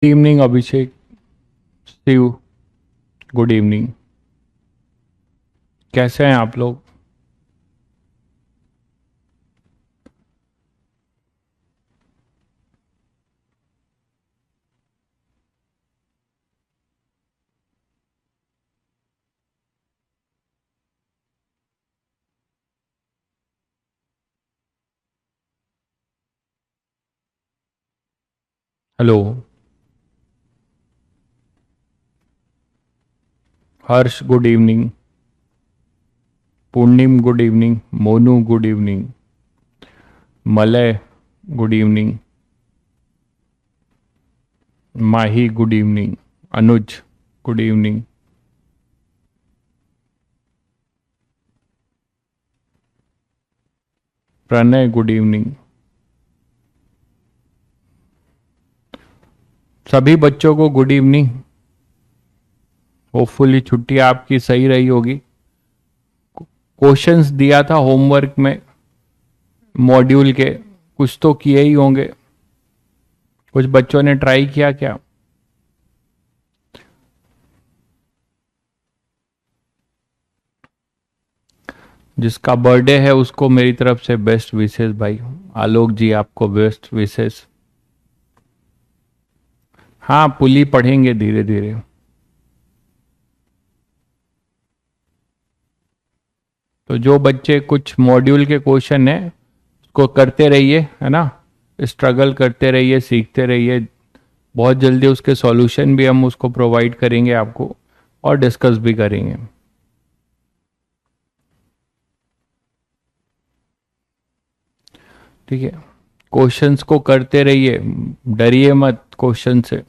Evening Abhishek, Shiv, good evening. कैसे हैं आप लोग? Hello. Harsh, good evening. Purnim, good evening. Monu, good evening. Malay, good evening. Mahi, good evening. Anuj, good evening. Pranay, good evening. सभी बच्चों को गुड इवनिंग। होपफुली छुट्टी आपकी सही रही होगी। क्वेश्चंस दिया था होमवर्क में, मॉड्यूल के कुछ तो किए ही होंगे। कुछ बच्चों ने ट्राई किया क्या? जिसका बर्थडे है उसको मेरी तरफ से बेस्ट विशेष भाई। आलोक जी, आपको बेस्ट विशेष। हाँ, पुली पढ़ेंगे धीरे धीरे। तो जो बच्चे कुछ मॉड्यूल के क्वेश्चन है उसको करते रहिए, है ना। स्ट्रगल करते रहिए, सीखते रहिए। बहुत जल्दी उसके सॉल्यूशन भी हम उसको प्रोवाइड करेंगे आपको, और डिस्कस भी करेंगे। ठीक है। क्वेश्चंस को करते रहिए, डरिए मत क्वेश्चन से।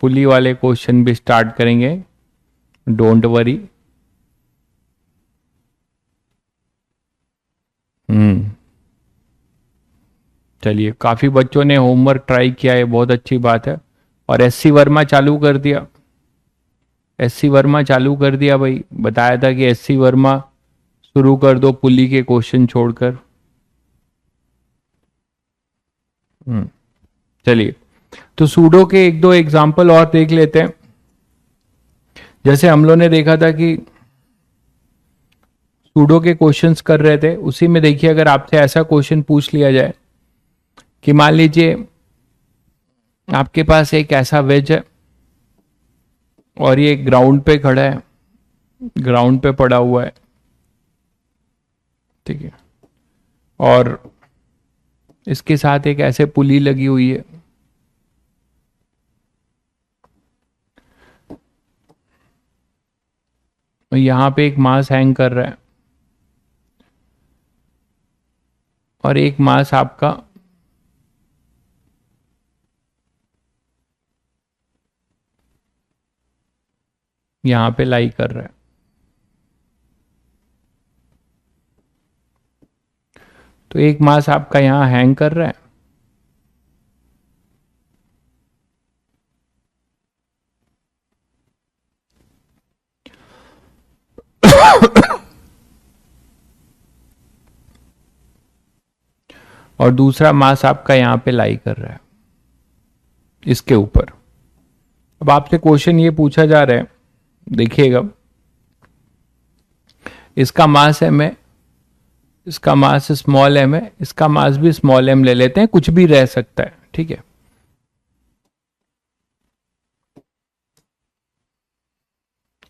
पुली वाले क्वेश्चन भी स्टार्ट करेंगे, डोंट वरी। हम्म। चलिए, काफी बच्चों ने होमवर्क ट्राई किया है, बहुत अच्छी बात है। और एससी वर्मा चालू कर दिया। एससी वर्मा चालू कर दिया भाई, बताया था कि एससी वर्मा शुरू कर दो पुली के क्वेश्चन छोड़कर। हम्म। चलिए, तो सूडो के एक दो एग्जाम्पल और देख लेते हैं। जैसे हम लोग ने देखा था कि सूडो के क्वेश्चंस कर रहे थे, उसी में देखिए अगर आपसे ऐसा क्वेश्चन पूछ लिया जाए कि मान लीजिए आपके पास एक ऐसा वेज है और ये ग्राउंड पे खड़ा है, ग्राउंड पे पड़ा हुआ है, ठीक है। और इसके साथ एक ऐसे पुली लगी हुई है। और यहां पे एक मास हैंग कर रहा है, और एक मास आपका यहां पे लाई कर रहा है। तो एक मास आपका यहां हैंग कर रहा है, और दूसरा मास आपका यहां पे लाई कर रहा है इसके ऊपर। अब आपसे क्वेश्चन ये पूछा जा रहा है, देखिएगा, इसका मास एम है, इसका मास स्मॉल एम है, इसका मास भी स्मॉल एम ले लेते हैं, कुछ भी रह सकता है, ठीक है।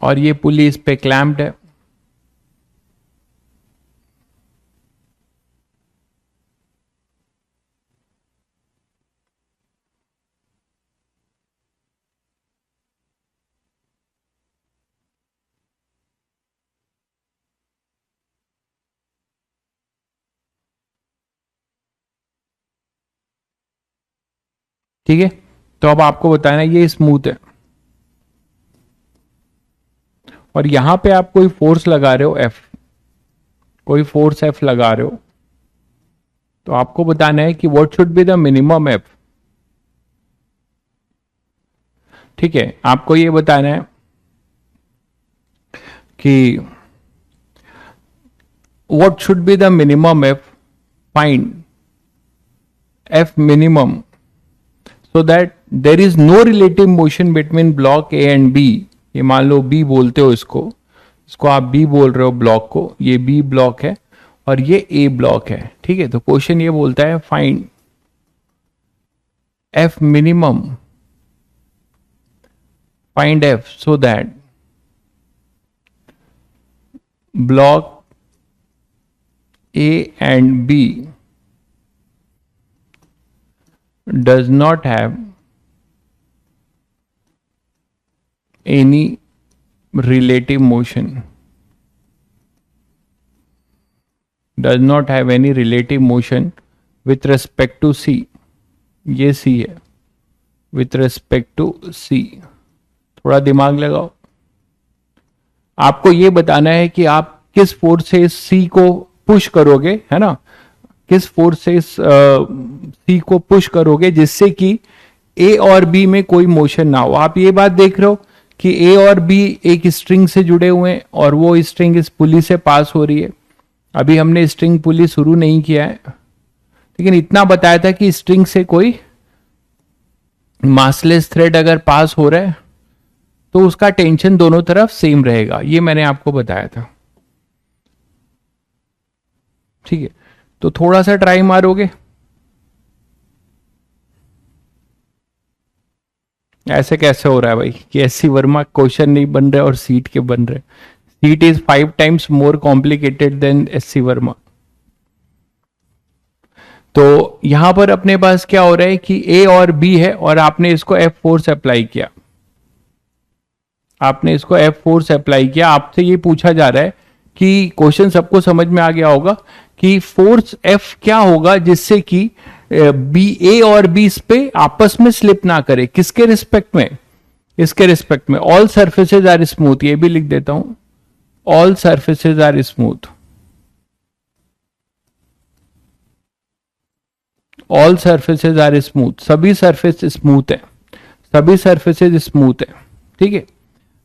और ये पुली इस पे क्लैम्प्ड है। ठीक है। तो अब आपको बताना ये स्मूथ है, और यहां पे आप कोई फोर्स लगा रहे हो एफ, कोई फोर्स एफ लगा रहे हो, तो आपको बताना है कि what should be the minimum F. ठीक है, आपको ये बताना है कि what should be the minimum F, find F minimum so that there is no relative motion between block A and B. ये मान लो B बोलते हो इसको आप B बोल रहे हो ब्लॉक को, ये B ब्लॉक है और ये A ब्लॉक है, ठीक है। तो क्वेश्चन ये बोलता है find F minimum, find F so that block A and B does not have any relative motion, does not have any relative motion with respect to C. ये C है, with respect to C. थोड़ा दिमाग लगाओ, आपको ये बताना है कि आप किस फोर्स से इस C को पुश करोगे, है ना, किस फोर्स से इस C को पुश करोगे जिससे कि A और B में कोई मोशन ना हो। आप ये बात देख रहे हो कि A और B एक स्ट्रिंग से जुड़े हुए हैं और वो स्ट्रिंग इस पुली से पास हो रही है। अभी हमने स्ट्रिंग पुली शुरू नहीं किया है, लेकिन इतना बताया था कि स्ट्रिंग से कोई मासलेस थ्रेड अगर पास हो रहा है तो उसका टेंशन दोनों तरफ सेम रहेगा, ये मैंने आपको बताया था, ठीक है। तो थोड़ा सा ट्राई मारोगे, ऐसे कैसे हो रहा है भाई कि एससी वर्मा क्वेश्चन नहीं बन रहे और सीट के बन रहे। Seat is 5 times more complicated then SC Verma. तो यहां पर अपने पास क्या हो रहा है कि A और B है और आपने इसको F फोर्स अप्लाई किया, आपने इसको F फोर्स अप्लाई किया। आपसे ये पूछा जा रहा है कि क्वेश्चन सबको समझ में आ गया होगा कि फोर्स F क्या होगा जिससे कि A और B इस पे आपस में स्लिप ना करे। किसके रिस्पेक्ट में? इसके रिस्पेक्ट में। ऑल सर्फेसेज आर स्मूथ, ये भी लिख देता हूं, all surfaces are smooth, all surfaces are smooth, सभी सर्फेस स्मूथ है, सभी सर्फेसेज स्मूथ है, ठीक है।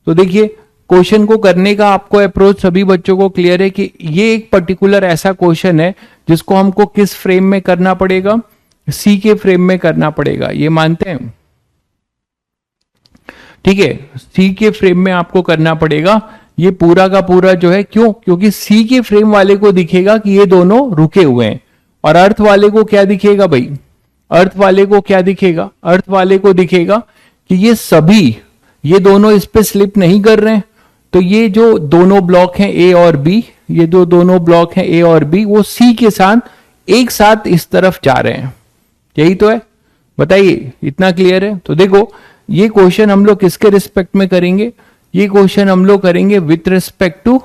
तो देखिए क्वेश्चन को करने का आपको अप्रोच सभी बच्चों को क्लियर है कि ये एक पर्टिकुलर ऐसा क्वेश्चन है जिसको हमको किस फ्रेम में करना पड़ेगा, सी के फ्रेम में करना पड़ेगा, ये मानते हैं, ठीक है। सी के फ्रेम में आपको करना पड़ेगा ये पूरा का पूरा जो है, क्यों? क्योंकि सी के फ्रेम वाले को दिखेगा कि ये दोनों रुके हुए हैं और अर्थ वाले को क्या दिखेगा भाई, अर्थ वाले को क्या दिखेगा, अर्थ वाले को दिखेगा कि ये सभी, ये दोनों इस पे स्लिप नहीं कर रहे हैं। तो ये जो दोनों ब्लॉक हैं ए और बी, ये जो दोनों ब्लॉक हैं ए और बी, वो सी के साथ एक साथ इस तरफ जा रहे हैं, यही तो है। बताइए इतना क्लियर है? तो देखो ये क्वेश्चन हम लोग किसके रिस्पेक्ट में करेंगे, ये क्वेश्चन हम लोग करेंगे with respect to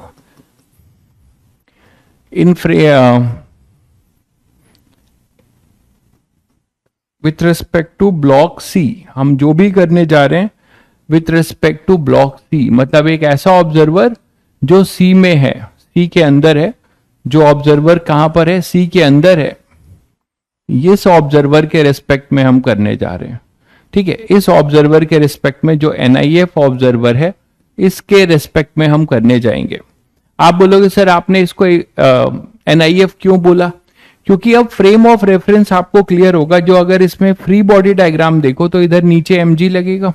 with respect to block C. हम जो भी करने जा रहे हैं with respect to block C, मतलब एक ऐसा ऑब्जर्वर जो सी में है, सी के अंदर है। जो ऑब्जर्वर कहां पर है? सी के अंदर है। इस ऑब्जर्वर के रिस्पेक्ट में हम करने जा रहे हैं, ठीक है। इस ऑब्जर्वर के रिस्पेक्ट में जो एनआईएफ ऑब्जर्वर है, इसके रिस्पेक्ट में हम करने जाएंगे। आप बोलोगे सर आपने इसको एनआईएफ क्यों बोला? क्योंकि अब फ्रेम ऑफ रेफरेंस आपको क्लियर होगा। जो अगर इसमें फ्री बॉडी डायग्राम देखो तो इधर नीचे एमजी लगेगा,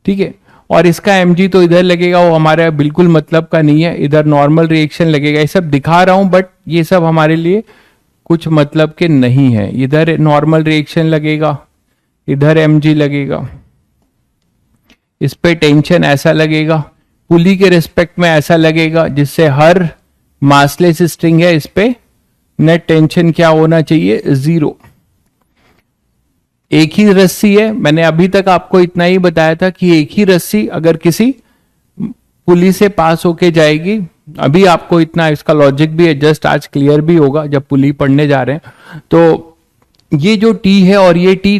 ठीक है, और इसका एमजी तो इधर लगेगा, वो हमारा बिल्कुल मतलब का नहीं है। इधर नॉर्मल रिएक्शन लगेगा। ये सब दिखा रहा हूं बट ये सब हमारे लिए कुछ मतलब के नहीं है। इधर नॉर्मल रिएक्शन लगेगा, इधर एमजी लगेगा, इस पे टेंशन ऐसा लगेगा, पुली के रिस्पेक्ट में ऐसा लगेगा, जिससे हर मासलेस स्ट्रिंग है इस पे नेट टेंशन क्या होना चाहिए? 0। एक ही रस्सी है, मैंने अभी तक आपको इतना ही बताया था कि एक ही रस्सी अगर किसी पुली से पास होके जाएगी, अभी आपको इतना इसका लॉजिक भी है, जस्ट आज क्लियर भी होगा जब पुली पढ़ने जा रहे हैं। तो ये जो टी है और ये टी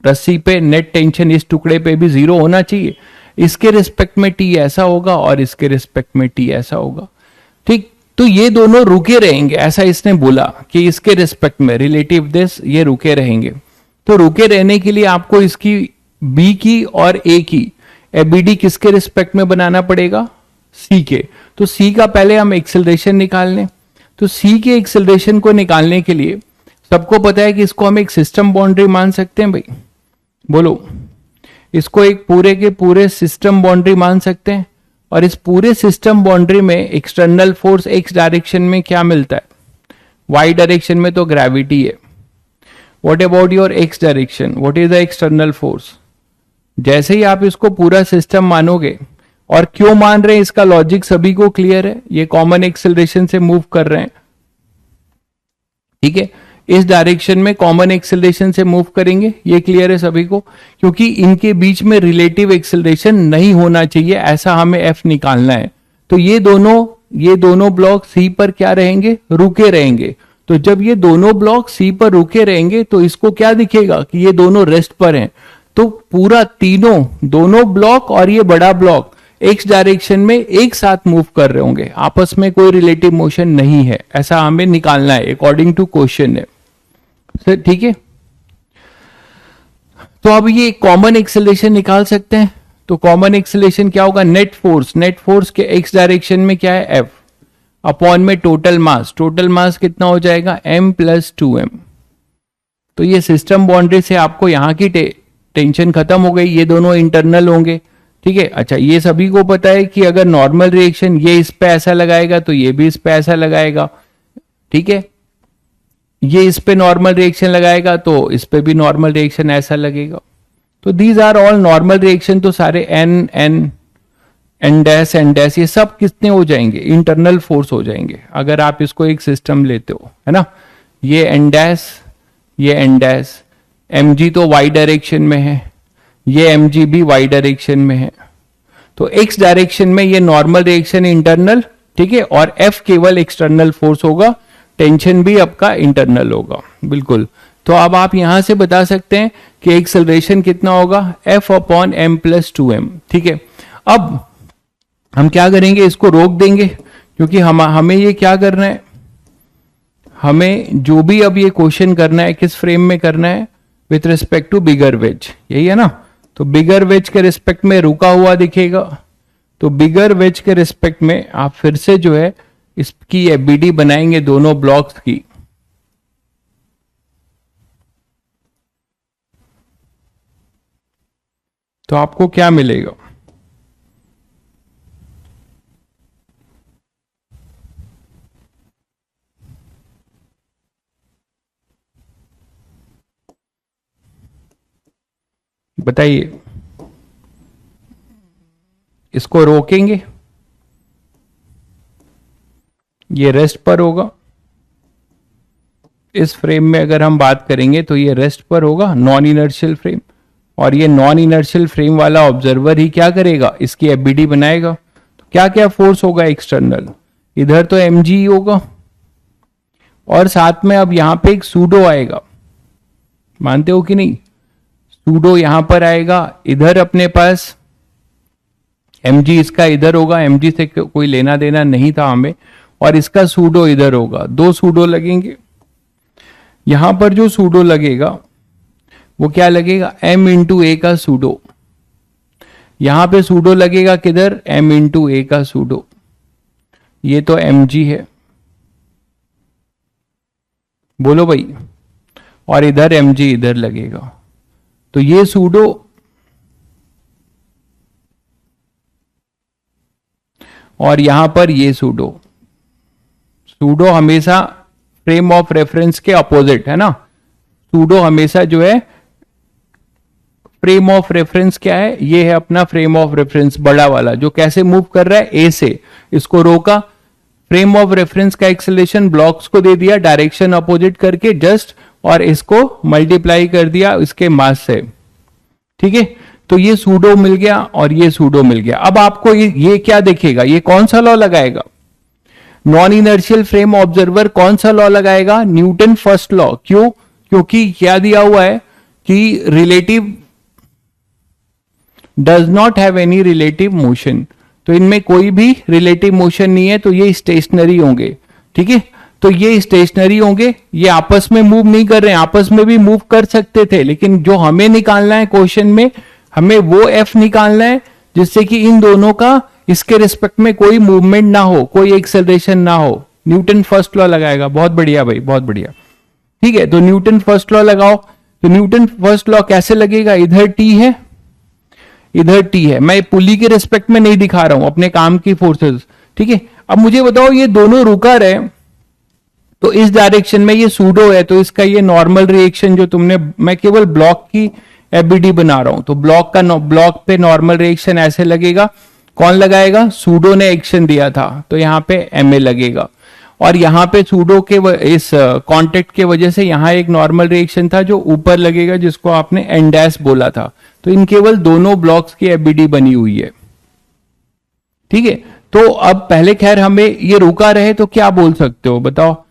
रस्सी पे नेट टेंशन इस टुकड़े पे भी 0 होना चाहिए। इसके रिस्पेक्ट में टी ऐसा होगा और इसके रिस्पेक्ट में टी ऐसा होगा, ठीक। तो ये दोनों रुके रहेंगे, ऐसा इसने बोला कि इसके रिस्पेक्ट में रिलेटिव दिस ये रुके रहेंगे। तो रुके रहने के लिए आपको इसकी बी की और ए की एबीडी किसके रिस्पेक्ट में बनाना पड़ेगा? सी के। तो सी का पहले हम एक्सेलरेशन निकाल लें। तो सी के एक्सेलरेशन को निकालने के लिए सबको पता है कि इसको हम एक सिस्टम बाउंड्री मान सकते हैं भाई। बोलो, इसको एक पूरे के पूरे सिस्टम बाउंड्री मान सकते हैं, और इस पूरे सिस्टम बाउंड्री में एक्सटर्नल फोर्स एक्स डायरेक्शन में क्या मिलता है, वाई डायरेक्शन में तो ग्रेविटी है. What about your x direction, what is the external force. जैसे ही आप इसको पूरा सिस्टम मानोगे, और क्यों मान रहे हैं इसका लॉजिक सभी को क्लियर है, ये कॉमन एक्सेलरेशन से मूव कर रहे हैं, ठीक है, इस डायरेक्शन में कॉमन एक्सेलरेशन से मूव करेंगे, ये क्लियर है सभी को, क्योंकि इनके बीच में रिलेटिव एक्सेलरेशन नहीं होना चाहिए, ऐसा हमें एफ निकालना है. तो ये दोनों ब्लॉक सी पर क्या रहेंगे, रुके रहेंगे. तो जब ये दोनों ब्लॉक सी पर रुके रहेंगे तो इसको क्या दिखेगा कि ये दोनों रेस्ट पर हैं. तो पूरा दोनों ब्लॉक और ये बड़ा ब्लॉक एक्स डायरेक्शन में एक साथ मूव कर रहे होंगे, आपस में कोई रिलेटिव मोशन नहीं है, ऐसा हमें निकालना है अकॉर्डिंग टू क्वेश्चन है. ठीक है, तो अब ये कॉमन एक्सेलरेशन निकाल सकते हैं. तो कॉमन एक्सेलरेशन क्या होगा, नेट फोर्स के एक्स डायरेक्शन में क्या है, एफ अपॉन में टोटल मास कितना हो जाएगा, m प्लस 2m. तो ये सिस्टम बाउंड्री से आपको यहां की टेंशन खत्म हो गई, ये दोनों इंटरनल होंगे, ठीक है. अच्छा, ये सभी को पता है कि अगर नॉर्मल रिएक्शन ये इस पे ऐसा लगाएगा तो ये भी इस पे ऐसा लगाएगा, ठीक है, ये इस पे नॉर्मल रिएक्शन लगाएगा तो इस पे भी नॉर्मल रिएक्शन ऐसा लगेगा. तो these are all normal reaction. तो सारे एन डैश ये सब कितने हो जाएंगे, इंटरनल फोर्स हो जाएंगे, अगर आप इसको एक सिस्टम लेते हो, है ना. ये एन डैश, एम जी तो वाई डायरेक्शन में है, ये एम जी भी वाई डायरेक्शन में है. तो एक्स डायरेक्शन में ये नॉर्मल रिएक्शन इंटरनल, ठीक है, और एफ केवल एक्सटर्नल फोर्स होगा, टेंशन भी आपका इंटरनल होगा, बिल्कुल. तो अब आप यहां से बता सकते हैं कि एक्सेलरेशन कितना होगा, F upon M plus 2m, ठीक है. अब हम क्या करेंगे, इसको रोक देंगे, क्योंकि हमें ये क्या करना है, हमें जो भी अब ये क्वेश्चन करना है किस फ्रेम में करना है, with respect to bigger wedge, यही है ना. तो बिगर वेज के रिस्पेक्ट में रुका हुआ दिखेगा, तो बिगर वेज के रिस्पेक्ट में आप फिर से जो है इसकी एबीडी बनाएंगे दोनों ब्लॉक्स की. तो आपको क्या मिलेगा, बताइए. इसको रोकेंगे, ये रेस्ट पर होगा. इस फ्रेम में अगर हम बात करेंगे तो ये रेस्ट पर होगा, नॉन इनर्शियल फ्रेम, और ये नॉन इनर्शियल फ्रेम वाला ऑब्जर्वर ही क्या करेगा, इसकी एबीडी बनाएगा. तो क्या क्या फोर्स होगा एक्सटर्नल, इधर तो mg ही होगा, और साथ में अब यहां पे एक सूडो आएगा, मानते हो कि नहीं, सूडो यहां पर आएगा, इधर अपने पास mg इसका इधर होगा, mg से कोई लेना देना नहीं था हमें, और इसका सूडो इधर होगा, दो सूडो लगेंगे. यहां पर जो सूडो लगेगा वो क्या लगेगा, m इंटू ए का सूडो. यहां पे सूडो लगेगा किधर, m इंटू ए का सूडो. ये तो mg है, बोलो भाई, और इधर mg इधर लगेगा. तो ये सूडो और यहां पर ये सूडो हमेशा फ्रेम ऑफ रेफरेंस के अपोजिट है ना. सूडो हमेशा जो है फ्रेम ऑफ रेफरेंस क्या है, ये है अपना फ्रेम ऑफ रेफरेंस बड़ा वाला, जो कैसे मूव कर रहा है, ए से. इसको रोका, फ्रेम ऑफ रेफरेंस का एक्सेलरेशन ब्लॉक्स को दे दिया डायरेक्शन अपोजिट करके जस्ट, और इसको मल्टीप्लाई कर दिया इसके मास से, ठीक है. तो ये सूडो मिल गया और ये सूडो मिल गया. अब आपको ये क्या देखेगा, ये कौन सा लॉ लगाएगा, नॉन इनर्शियल फ्रेम ऑब्जर्वर कौन सा लॉ लगाएगा, न्यूटन फर्स्ट लॉ. क्यों, क्योंकि क्या दिया हुआ है कि relative does not have any relative motion. तो इनमें कोई भी रिलेटिव मोशन नहीं है, तो ये स्टेशनरी होंगे, ठीक है. तो ये स्टेशनरी होंगे, ये आपस में मूव नहीं कर रहे हैं, आपस में भी मूव कर सकते थे, लेकिन जो हमें निकालना है क्वेश्चन में, हमें वो एफ निकालना है जिससे कि इन दोनों का इसके रिस्पेक्ट में कोई मूवमेंट ना हो, कोई एक्सेलरेशन ना हो. न्यूटन फर्स्ट लॉ लगाएगा, बहुत बढ़िया भाई, बहुत बढ़िया, ठीक है. तो न्यूटन फर्स्ट लॉ लगाओ, तो न्यूटन फर्स्ट लॉ कैसे लगेगा, इधर टी है इधर टी है, मैं पुली के रिस्पेक्ट में नहीं दिखा रहा हूं, अपने काम की फोर्सेस, ठीक है। अब मुझे बताओ ये दोनों रुका रहे तो इस डायरेक्शन में ये सूडो है, तो इसका ये नॉर्मल रिएक्शन जो तुमने, मैं केवल ब्लॉक की एबीडी बना रहा हूं, तो ब्लॉक पे नॉर्मल रिएक्शन ऐसे लगेगा, कौन लगाएगा, सूडो ने एक्शन दिया था तो यहां पे एमए लगेगा, और यहां पे सूडो के इस कांटेक्ट के वजह से यहां एक नॉर्मल रिएक्शन था जो ऊपर लगेगा, जिसको आपने एन डैश बोला था। तो इन केवल दोनों ब्लॉक्स की एबीडी बनी हुई है, ठीक है। तो अब पहले खैर हमें ये रुका रहे तो क्या बोल सकते हो बताओ,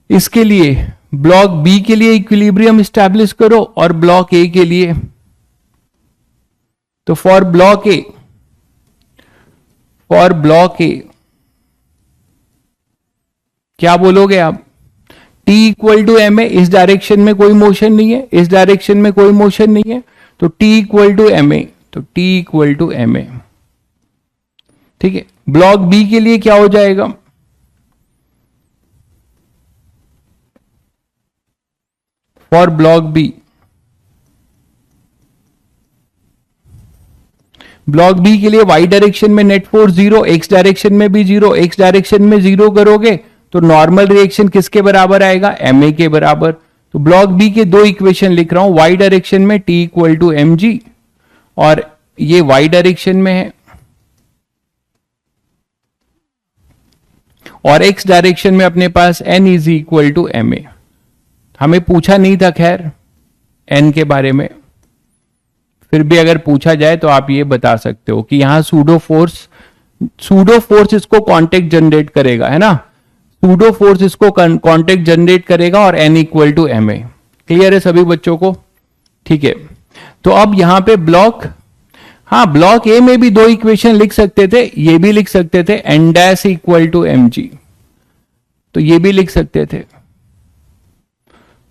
इसके लिए ब्लॉक बी के लिए इक्विलिब्रियम स्टैब्लिश करो और ब्लॉक ए के लिए, तो फॉर ब्लॉक ए क्या बोलोगे आप, T equal to M A, इस डायरेक्शन में कोई मोशन नहीं है, इस डायरेक्शन में कोई मोशन नहीं है, तो T equal to M A, तो T equal to M A, ठीक है। ब्लॉक बी के लिए क्या हो जाएगा, फॉर ब्लॉक बी के लिए y डायरेक्शन में नेट फोर्स 0, x डायरेक्शन में भी 0, x डायरेक्शन में 0 करोगे तो नॉर्मल रिएक्शन किसके बराबर आएगा, ma के बराबर। तो ब्लॉक बी के दो इक्वेशन लिख रहा हूं, y डायरेक्शन में t equal to M G, और ये y डायरेक्शन में है, और x डायरेक्शन में अपने पास n is equal to M A. हमें पूछा नहीं था खैर n के बारे में, फिर भी अगर पूछा जाए तो आप ये बता सकते हो कि यहां सूडो फोर्स इसको कांटेक्ट जनरेट करेगा, है ना, सूडो फोर्स इसको कांटेक्ट जनरेट करेगा, और n equal to M A. Clear है सभी बच्चों को, ठीक है। तो अब यहां पे ब्लॉक, हाँ ब्लॉक ए में भी दो इक्वेशन लिख सकते थे, ये भी लिख सकते थे N dash equal to M G, तो ये भी लिख सकते थे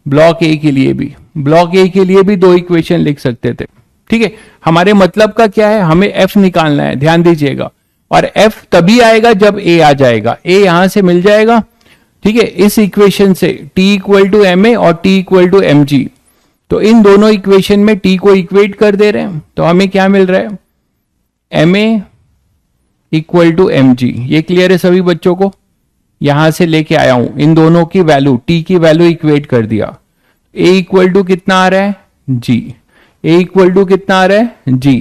ब्लॉक ए के लिए भी दो इक्वेशन लिख सकते थे, ठीक है। हमारे मतलब का क्या है, हमें एफ निकालना है, ध्यान दीजिएगा, और एफ तभी आएगा जब ए आ जाएगा, ए यहां से मिल जाएगा, ठीक है, इस इक्वेशन से T equal to M A और T equal to M G, तो इन दोनों इक्वेशन में टी को इक्वेट कर दे रहे हैं, तो हमें क्या मिल रहा है, M A equal to M G. ये क्लियर है सभी बच्चों को, यहां से लेके आया हूं इन दोनों की वैल्यू, टी की वैल्यू इक्वेट कर दिया, ए इक्वल टू कितना आ रहा है, जी, ए इक्वल टू कितना आ रहा है, जी,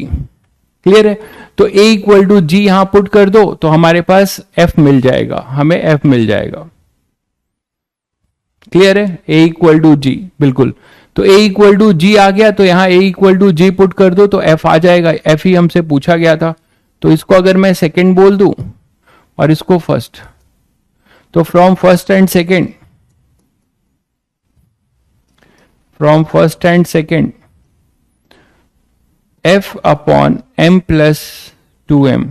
क्लियर है। तो ए इक्वल टू जी यहां पुट कर दो तो हमारे पास एफ मिल जाएगा, हमें एफ मिल जाएगा, क्लियर है, ए इक्वल टू जी, बिल्कुल। तो ए इक्वल टू जी आ गया, तो यहां ए इक्वल टू जी पुट कर दो तो एफ आ जाएगा, एफ ही हमसे पूछा गया था, तो इसको अगर मैं सेकंड बोल दूं और इसको फर्स्ट, तो from first and second F upon M plus 2m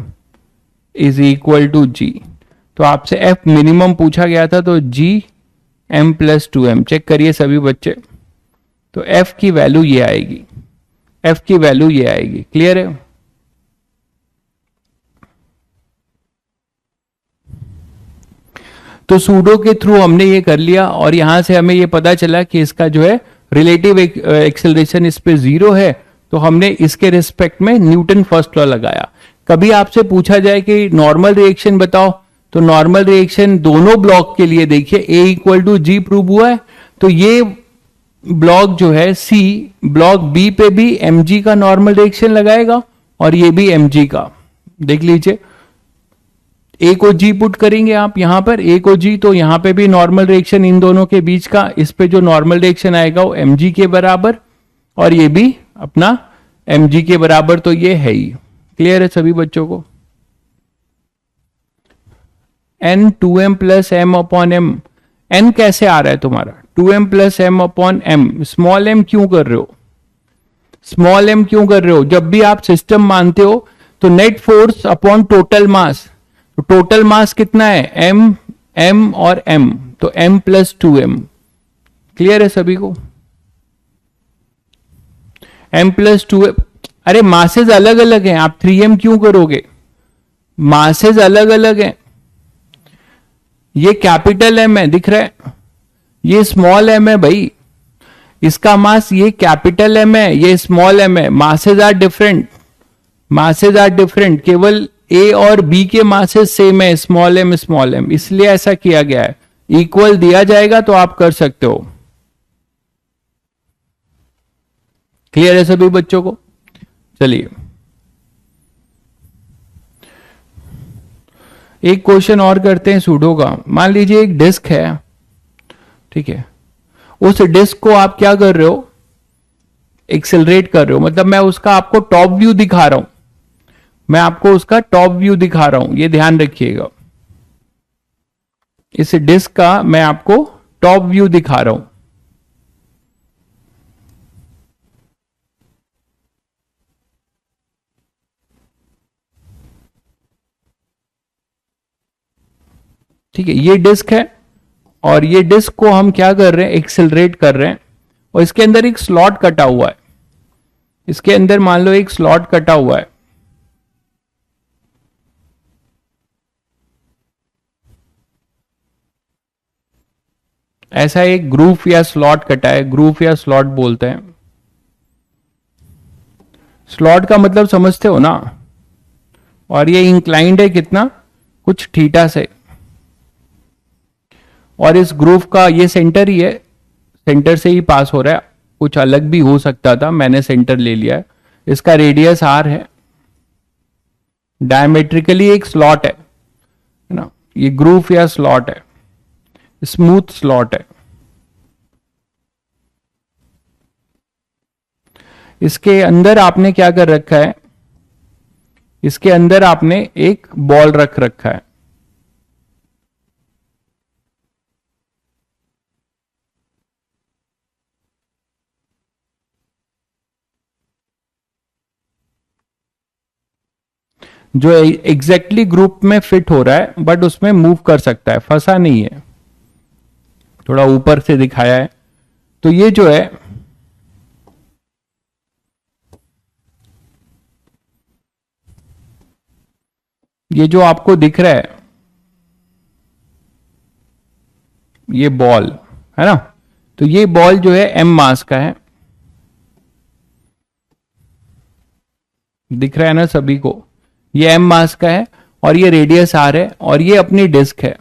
is equal to G. तो आपसे एफ मिनिमम पूछा गया था, तो G M plus 2m, check करिए सभी बच्चे, तो एफ की वैल्यू ये आएगी, क्लियर है। तो सूडो के थ्रू हमने ये कर लिया, और यहां से हमें ये पता चला कि इसका जो है रिलेटिव एक्सेलरेशन इस पे 0 है, तो हमने इसके रिस्पेक्ट में न्यूटन फर्स्ट लॉ लगाया। कभी आपसे पूछा जाए कि नॉर्मल रिएक्शन बताओ, तो नॉर्मल रिएक्शन दोनों ब्लॉक के लिए देखिए ए इक्वल टू जी प्रूव हुआ है, तो ये ब्लॉक जो है सी, ब्लॉक बी पे भी एम जी का नॉर्मल रिएक्शन लगाएगा, और ये भी एम जी का, देख लीजिए, ए को जी पुट करेंगे आप यहां पर, ए को जी, तो यहां पे भी नॉर्मल रिएक्शन इन दोनों के बीच का, इस पे जो नॉर्मल रिएक्शन आएगा वो एम जी के बराबर, और ये भी अपना एम जी के बराबर, तो ये है ही, क्लियर है सभी बच्चों को। N 2m plus M upon M, N कैसे आ रहा है तुम्हारा, 2m plus M upon M, small M क्यों कर रहे हो, जब भी आप सिस्टम मानते हो तो net force upon total mass, तो टोटल मास कितना है, एम और एम, तो m प्लस 2m, क्लियर है सभी को, m प्लस 2m, अरे मासेज अलग अलग हैं, आप 3m क्यों करोगे, मासेज अलग अलग हैं, ये कैपिटल एम है दिख रहा है, ये स्मॉल एम है भाई, इसका मास ये कैपिटल एम है, ये स्मॉल एम है, masses are different, masses are different, केवल ए और बी के मासेज सेम है, स्मॉल एम, इसलिए ऐसा किया गया है। इक्वल दिया जाएगा तो आप कर सकते हो। क्लियर है सभी बच्चों को? चलिए एक क्वेश्चन और करते हैं सूडो का। मान लीजिए एक डिस्क है, ठीक है, उस डिस्क को आप क्या कर रहे हो, एक्सेलरेट कर रहे हो, मतलब मैं उसका आपको टॉप व्यू दिखा रहा हूं, मैं आपको उसका टॉप व्यू दिखा रहा हूं, ये ध्यान रखिएगा। इस डिस्क का मैं आपको टॉप व्यू दिखा रहा हूं। ठीक है, ये डिस्क है और ये डिस्क को हम क्या कर रहे हैं, एक्सेलरेट कर रहे हैं, और इसके अंदर एक स्लॉट कटा हुआ है, इसके अंदर मान लो एक स्लॉट कटा हुआ है। ऐसा एक ग्रूव या स्लॉट कटा है, ग्रूव या स्लॉट बोलते हैं। स्लॉट का मतलब समझते हो ना? और ये इंक्लाइंड है कितना, कुछ थीटा से, और इस ग्रूव का ये सेंटर ही है, सेंटर से ही पास हो रहा है, कुछ अलग भी हो सकता था, मैंने सेंटर ले लिया है। इसका रेडियस आर है, डायमेट्रिकली एक स्लॉट है ना, ये ग्रूव या स्लॉट है, स्मूथ स्लॉट है। इसके अंदर आपने क्या कर रखा है, इसके अंदर आपने एक बॉल रख रखा है। जो एग्जैक्टली ग्रुप में फिट हो रहा है, बट उसमें मूव कर सकता है, फंसा नहीं है, थोड़ा ऊपर से दिखाया है। तो ये जो है, ये जो आपको दिख रहा है, ये बॉल है ना, तो ये बॉल जो है एम मास का है, दिख रहा है ना सभी को, ये एम मास का है, और ये रेडियस आर है, और ये अपनी डिस्क है,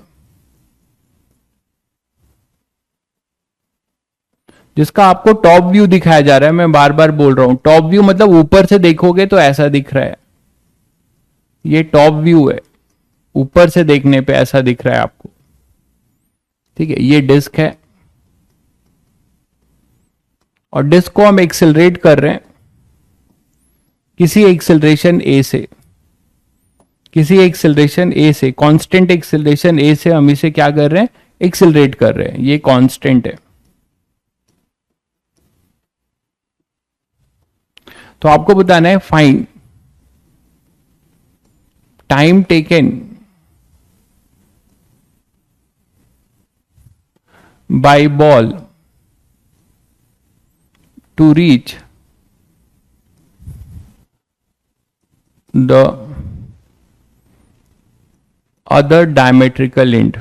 जिसका आपको टॉप व्यू दिखाया जा रहा है। मैं बार बार बोल रहा हूं, टॉप व्यू मतलब ऊपर से देखोगे तो ऐसा दिख रहा है, ये टॉप व्यू है, ऊपर से देखने पे ऐसा दिख रहा है आपको। ठीक है, ये डिस्क है, और डिस्क को हम एक्सेलरेट कर रहे हैं किसी एक्सेलरेशन ए से, किसी एक्सेलरेशन ए से, कांस्टेंट एक्सेलरेशन ए से हम इसे क्या कर रहे हैं, एक्सेलरेट कर रहे हैं, ये कांस्टेंट है। तो आपको बताना है find time taken by ball to reach the other diametrical end.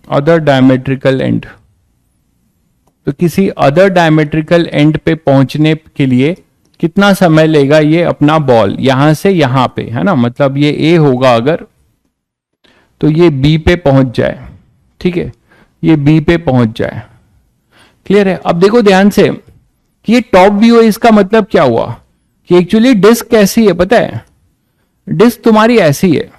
Other diametrical end, तो किसी अदर डायमेट्रिकल एंड पे पहुंचने के लिए कितना समय लेगा ये अपना बॉल, यहां से यहां पे है ना, मतलब ये ए होगा अगर, तो ये बी पे पहुंच जाए, ठीक है, ये बी पे पहुंच जाए। क्लियर है? अब देखो ध्यान से कि ये टॉप व्यू है, इसका मतलब क्या हुआ कि एक्चुअली डिस्क कैसी है पता है, डिस्क तुम्हारी ऐसी है।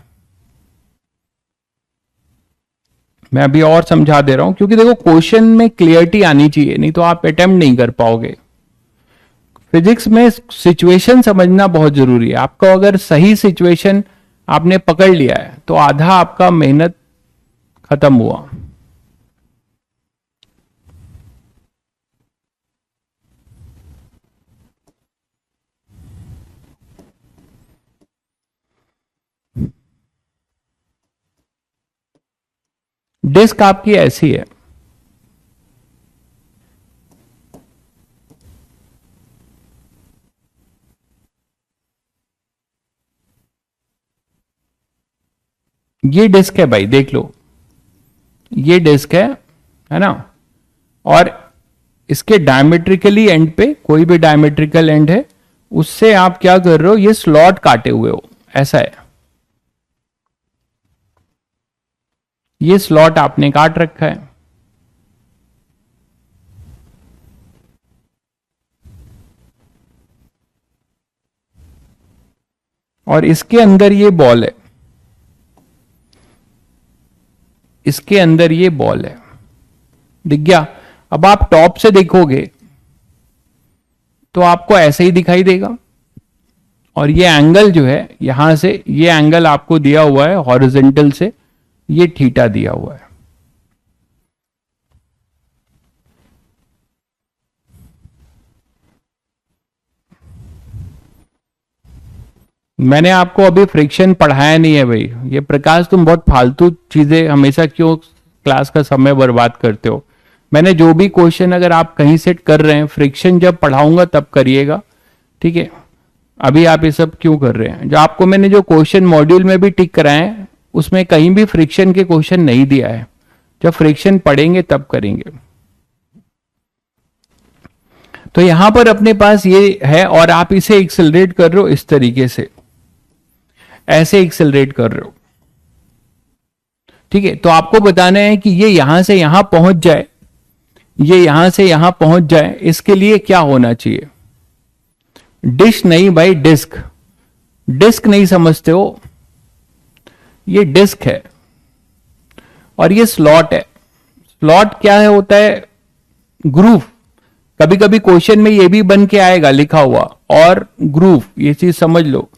मैं अभी और समझा दे रहा हूं, क्योंकि देखो क्वेश्चन में क्लियरिटी आनी चाहिए, नहीं तो आप अटेम्प्ट नहीं कर पाओगे। फिजिक्स में सिचुएशन समझना बहुत जरूरी है। आपको अगर सही सिचुएशन आपने पकड़ लिया है तो आधा आपका मेहनत खत्म हुआ। डिस्क आपकी ऐसी है, ये डिस्क है भाई, देख लो, ये डिस्क है ना, और इसके डायमेट्रिकली एंड पे, कोई भी डायमेट्रिकल एंड है उससे आप क्या कर रहे हो, ये स्लॉट काटे हुए हो, ऐसा है, ये स्लॉट आपने काट रखा है। और इसके अंदर ये बॉल है, इसके अंदर ये बॉल है, दिख गया। अब आप टॉप से देखोगे तो आपको ऐसे ही दिखाई देगा, और ये एंगल जो है यहां से, ये एंगल आपको दिया हुआ है हॉरिजॉन्टल से, ये थीटा दिया हुआ है। मैंने आपको अभी फ्रिक्शन पढ़ाया नहीं है भाई, ये प्रकाश तुम बहुत फालतू चीजें हमेशा क्यों क्लास का समय बर्बाद करते हो। मैंने जो भी क्वेश्चन अगर आप कहीं सेट कर रहे हैं, फ्रिक्शन जब पढ़ाऊंगा तब करिएगा, ठीक है। अभी आप ये सब क्यों कर रहे हैं, जो आपको मैंने जो क्वेश्चन मॉड्यूल में भी टिक कराए हैं उसमें कहीं भी फ्रिक्शन के क्वेश्चन नहीं दिया है, जब फ्रिक्शन पढ़ेंगे तब करेंगे। तो यहां पर अपने पास ये है, और आप इसे एक्सेलरेट कर रहे हो इस तरीके से, ऐसे एक्सेलरेट कर रहे हो, ठीक है। तो आपको बताना है कि ये यहां से यहां पहुंच जाए, ये यहां से यहां पहुंच जाए, इसके लिए क्या होना चाहिए। डिश नहीं भाई, डिस्क, डिस्क नहीं समझते हो, ये डिस्क है और ये स्लॉट है। स्लॉट क्या है, होता है ग्रूव, कभी कभी क्वेश्चन में ये भी बन के आएगा लिखा हुआ, और ग्रूव, ये चीज समझ लो।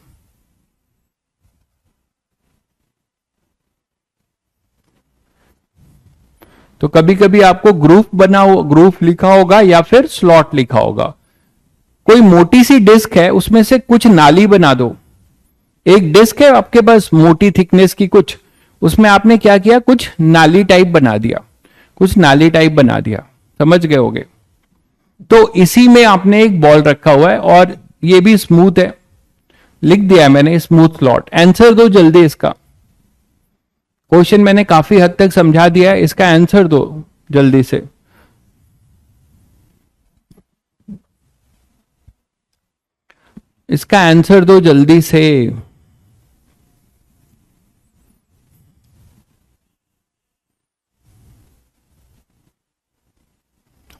तो कभी कभी आपको ग्रुप बना हो, ग्रुप लिखा होगा या फिर स्लॉट लिखा होगा। कोई मोटी सी डिस्क है, उसमें से कुछ नाली बना दो। एक डिस्क है आपके पास मोटी थिकनेस की कुछ, उसमें आपने क्या किया, कुछ नाली टाइप बना दिया, कुछ नाली टाइप बना दिया, समझ गए होगे। तो इसी में आपने एक बॉल रखा हुआ है और ये भी स्मूथ है, लिख दिया है मैंने स्मूथ स्लॉट। आंसर दो जल्दी इसका, क्वेश्चन मैंने काफी हद तक समझा दिया है, इसका आंसर दो जल्दी से। इसका आंसर दो जल्दी से।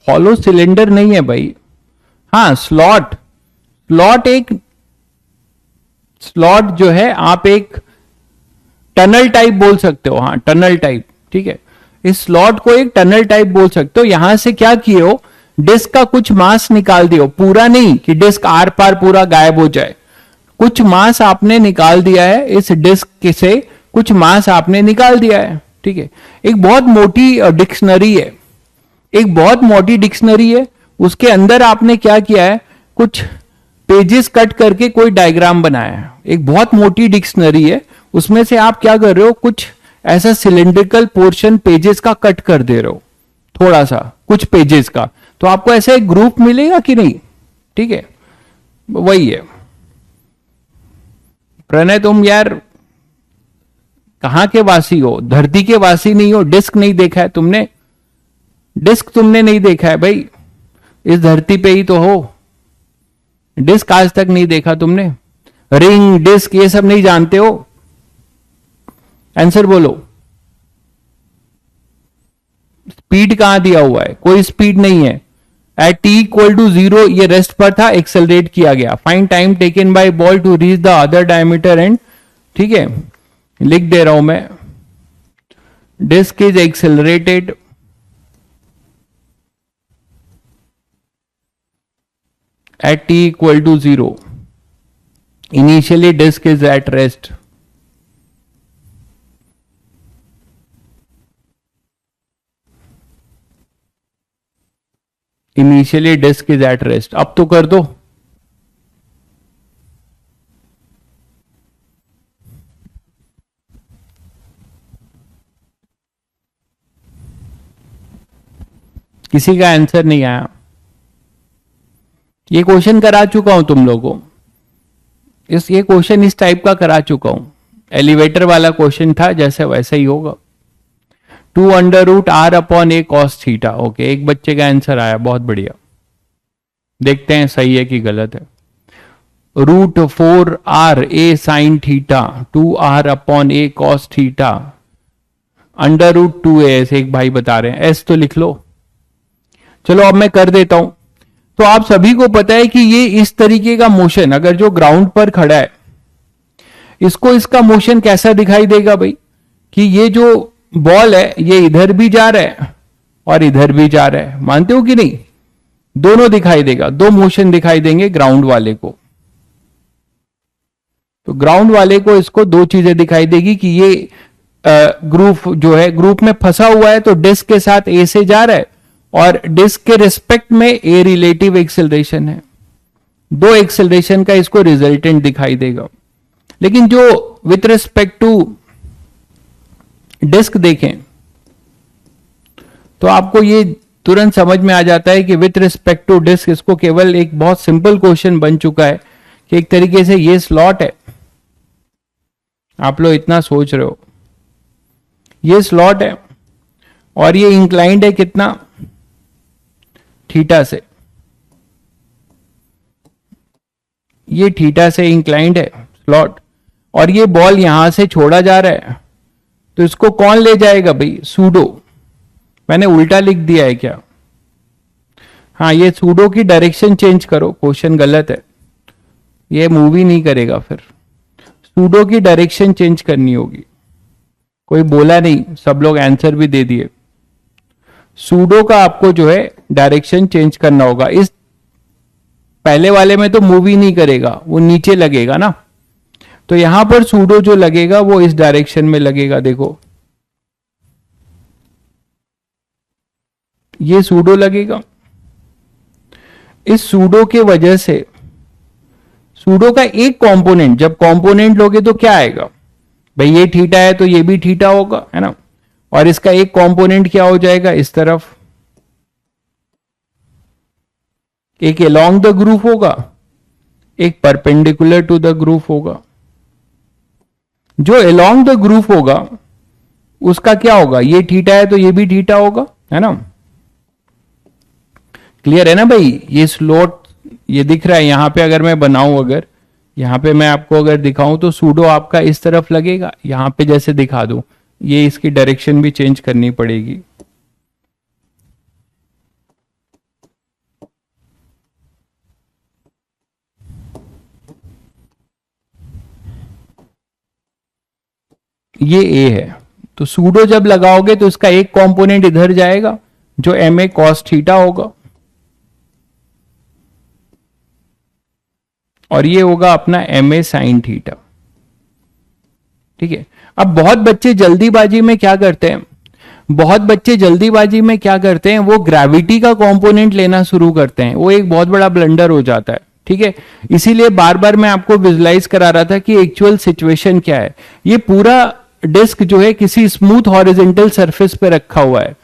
हॉलो सिलेंडर नहीं है भाई, हाँ स्लॉट, स्लॉट एक, स्लॉट जो है आप एक टनल टाइप बोल सकते हो, हाँ टनल टाइप, ठीक है। इस स्लॉट को एक टनल टाइप बोल सकते हो। यहां से क्या किए हो, डिस्क का कुछ मास निकाल दियो, पूरा नहीं कि डिस्क आर पार पूरा गायब हो जाए, कुछ मास आपने निकाल दिया है, इस डिस्क से कुछ मास आपने निकाल दिया है, ठीक है। एक बहुत मोटी डिक्शनरी है, एक बहुत मोटी डिक्शनरी है, उसके अंदर आपने क्या किया है, कुछ पेजेस कट करके कोई डायग्राम बनाया है। एक बहुत मोटी डिक्शनरी है, उसमें से आप क्या कर रहे हो, कुछ ऐसा सिलेंड्रिकल पोर्शन पेजेस का कट कर दे रहे हो, थोड़ा सा कुछ पेजेस का, तो आपको ऐसा एक ग्रुप मिलेगा कि नहीं, ठीक है। वही है प्रणय, तुम यार कहां के वासी हो, धरती के वासी नहीं हो। डिस्क नहीं देखा है तुमने, डिस्क तुमने नहीं देखा है भाई, इस धरती पे ही तो हो, डिस्क आज तक नहीं देखा तुमने। रिंग डिस्क ये सब नहीं जानते हो, आंसर बोलो। स्पीड कहां दिया हुआ है, कोई स्पीड नहीं है। एट टी इक्वल टू 0 ये रेस्ट पर था, एक्सेलरेट किया गया। Find time taken by ball to reach the other diameter end, ठीक है, लिख दे रहा हूं मैं। Disc is accelerated at t equal to 0. Initially disk is at rest. Initially disk is at rest. अब तो कर दो। किसी का आंसर नहीं आया। ये क्वेश्चन करा चुका हूं तुम लोगों को, ये क्वेश्चन इस टाइप का करा चुका हूं, एलिवेटर वाला क्वेश्चन था जैसे वैसा ही होगा। 2√r upon a cos theta. Okay, एक बच्चे का आंसर आया, बहुत बढ़िया। देखते हैं सही है कि गलत है। √4r a sin theta 2r upon a cos theta √2a, ऐसे एक भाई बता रहे हैं। एस तो लिख लो। चलो अब मैं कर देता हूं। तो आप सभी को पता है कि ये इस तरीके का मोशन, अगर जो ग्राउंड पर खड़ा है इसको, इसका मोशन कैसा दिखाई देगा भाई, कि ये जो बॉल है ये इधर भी जा रहा है और इधर भी जा रहा है। मानते हो कि नहीं? दोनों दिखाई देगा, दो मोशन दिखाई देंगे ग्राउंड वाले को। तो ग्राउंड वाले को इसको दो चीजें दिखाई देगी कि ये ग्रुप जो है ग्रुप में फंसा हुआ है, तो डिस्क के साथ ए से जा रहा है और डिस्क के रिस्पेक्ट में ए रिलेटिव एक्सेलरेशन है। दो एक्सेलरेशन का इसको रिजल्टेंट दिखाई देगा। लेकिन जो विथ रिस्पेक्ट टू डिस्क देखें तो आपको ये तुरंत समझ में आ जाता है कि विथ रिस्पेक्ट टू डिस्क इसको केवल एक बहुत सिंपल क्वेश्चन बन चुका है कि एक तरीके से ये स्लॉट है। आप लोग इतना सोच रहे हो, ये स्लॉट है और ये इंक्लाइंड है कितना, थीटा से। ये थीटा से इंक्लाइंड है स्लॉट, और ये बॉल यहां से छोड़ा जा रहा है, तो इसको कौन ले जाएगा भाई? सूडो। मैंने उल्टा लिख दिया है क्या? हाँ, ये सूडो की डायरेक्शन चेंज करो, क्वेश्चन गलत है, ये मूवी नहीं करेगा। फिर सूडो की डायरेक्शन चेंज करनी होगी। कोई बोला नहीं, सब लोग आंसर भी दे दिए। सूडो का आपको जो है डायरेक्शन चेंज करना होगा। इस पहले वाले में तो मूवी नहीं करेगा, वो नीचे लगेगा ना, तो यहां पर सूडो जो लगेगा वो इस डायरेक्शन में लगेगा। देखो ये सूडो लगेगा। इस सूडो के वजह से सूडो का एक कंपोनेंट, जब कंपोनेंट लोगे तो क्या आएगा भाई? ये थीटा है तो ये भी थीटा होगा, है ना। और इसका एक कंपोनेंट क्या हो जाएगा? इस तरफ एक अलोंग द ग्रुप होगा, एक परपेंडिकुलर टू द ग्रुप होगा। जो अलोंग द ग्रुप होगा उसका क्या होगा? ये थीटा है तो ये भी थीटा होगा, है ना। क्लियर है ना भाई? ये स्लॉट ये दिख रहा है यहां पे, अगर मैं बनाऊं, अगर यहां पे मैं आपको अगर दिखाऊं तो सूडो आपका इस तरफ लगेगा। यहां पे जैसे दिखा दूं, ये इसकी डायरेक्शन भी चेंज करनी पड़ेगी। ये ए है, तो सूडो जब लगाओगे तो इसका एक कंपोनेंट इधर जाएगा जो एम ए कॉस थीटा होगा, और ये होगा अपना एम ए साइन थीटा। ठीक है। अब बहुत बच्चे जल्दीबाजी में क्या करते हैं, वो ग्रेविटी का कंपोनेंट लेना शुरू करते हैं। वो एक बहुत बड़ा ब्लंडर हो जाता है। ठीक है, इसीलिए बार बार मैं आपको विजुलाइज करा रहा था कि एक्चुअल सिचुएशन क्या है। ये पूरा डिस्क जो है किसी स्मूथ हॉरिजॉन्टल सरफेस पे रखा हुआ है।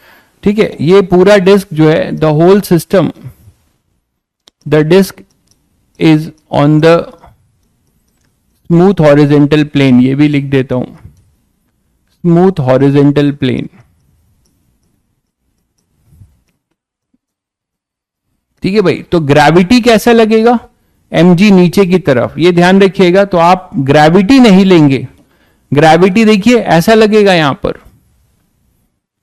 ठीक है, ये पूरा डिस्क जो है, the whole system, the disc is on the smooth horizontal plane. ये भी लिख देता हूं, स्मूथ हॉरिजॉन्टल प्लेन। ठीक है भाई, तो ग्रेविटी कैसा लगेगा? mg नीचे की तरफ, ये ध्यान रखिएगा। तो आप ग्रेविटी नहीं लेंगे, ग्रेविटी देखिए ऐसा लगेगा। यहां पर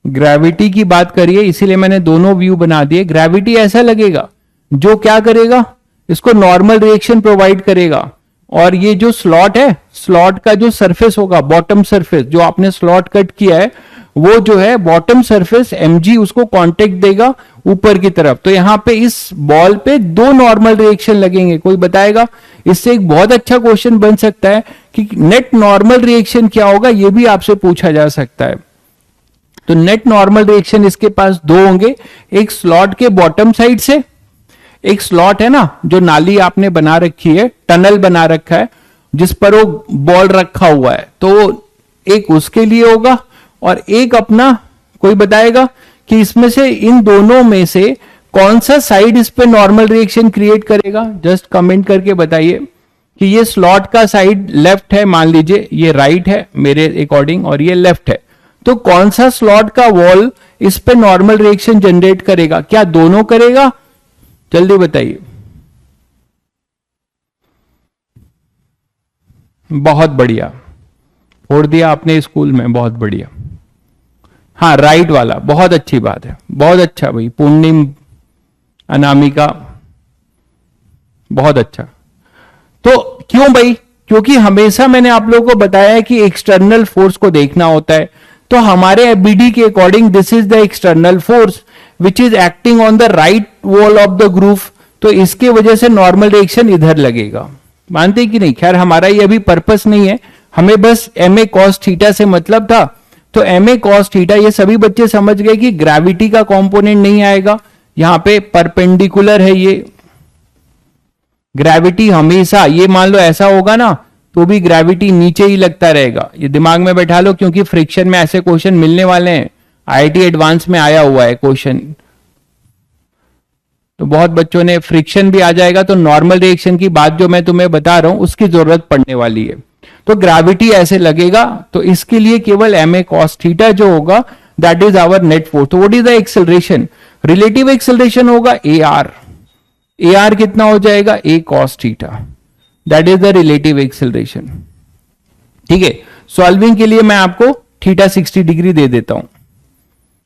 ग्रेविटी की बात करिए, इसीलिए मैंने दोनों व्यू बना दिए। ग्रेविटी ऐसा लगेगा, जो क्या करेगा, इसको नॉर्मल रिएक्शन प्रोवाइड करेगा। और ये जो स्लॉट है, स्लॉट का जो सरफेस होगा, बॉटम सरफेस जो आपने स्लॉट कट किया है, वो जो है बॉटम सरफेस mg उसको कांटेक्ट देगा ऊपर की तरफ। तो यहां पे इस बॉल पे दो नॉर्मल रिएक्शन लगेंगे। कोई बताएगा? इससे एक बहुत अच्छा क्वेश्चन बन सकता है कि नेट नॉर्मल रिएक्शन क्या होगा, ये भी आपसे पूछा जा सकता है। तो नेट नॉर्मल रिएक्शन इसके पास दो होंगे, एक स्लॉट के बॉटम साइड से, एक स्लॉट है ना जो नाली आपने बना रखी है, टनल बना रखा है जिस पर वो बॉल रखा हुआ है, तो एक उसके लिए होगा, और एक अपना, कोई बताएगा कि इसमें से, इन दोनों में से कौन सा साइड इस पे नॉर्मल रिएक्शन क्रिएट करेगा? जस्ट कमेंट करके बताइए। कि ये स्लॉट का साइड लेफ्ट है, मान लीजिए ये राइट है मेरे अकॉर्डिंग और ये लेफ्ट है, तो कौन सा स्लॉट का वॉल इस पे नॉर्मल रिएक्शन जनरेट करेगा? क्या दोनों करेगा? जल्दी बताइए। बहुत बढ़िया, फोड़ दिया आपने स्कूल में, बहुत बढ़िया। हाँ राइट वाला, बहुत अच्छी बात है, बहुत अच्छा भाई, पूर्णिम, अनामिका, बहुत अच्छा। तो क्यों भाई? क्योंकि हमेशा मैंने आप लोगों को बताया है कि एक्सटर्नल फोर्स को देखना होता है। तो हमारे एबीडी के according this is the external force which is acting on the right wall of the groove, तो इसके वजह से नॉर्मल रिएक्शन इधर लगेगा। मानते कि नहीं? खैर हमारा ये अभी पर्पस नहीं है, हमें बस एम ए कॉस थीटा से मतलब था। तो एम ए कॉस थीटा ये सभी बच्चे समझ गए कि ग्रेविटी का कंपोनेंट नहीं आएगा, यहां पे परपेंडिकुलर है ये ग्रेविटी। हमेशा ये मान लो ऐसा होगा ना तो भी ग्रेविटी नीचे ही लगता रहेगा, ये दिमाग में बैठा लो, क्योंकि फ्रिक्शन में ऐसे क्वेश्चन मिलने वाले हैं। आईआईटी एडवांस में आया हुआ है क्वेश्चन, तो बहुत बच्चों ने फ्रिक्शन भी आ जाएगा, तो नॉर्मल रिएक्शन की बात जो मैं तुम्हें बता रहा हूं उसकी जरूरत पड़ने वाली है। तो ग्रेविटी ऐसे लगेगा, तो इसके लिए केवल एम ए कॉस थीटा जो होगा that is our net force. तो what is the acceleration? Relative acceleration होगा ए आर। ए आर कितना हो जाएगा? A cos theta, that is the relative acceleration. ठीक है, सॉल्विंग के लिए मैं आपको थीटा 60 डिग्री दे देता हूं,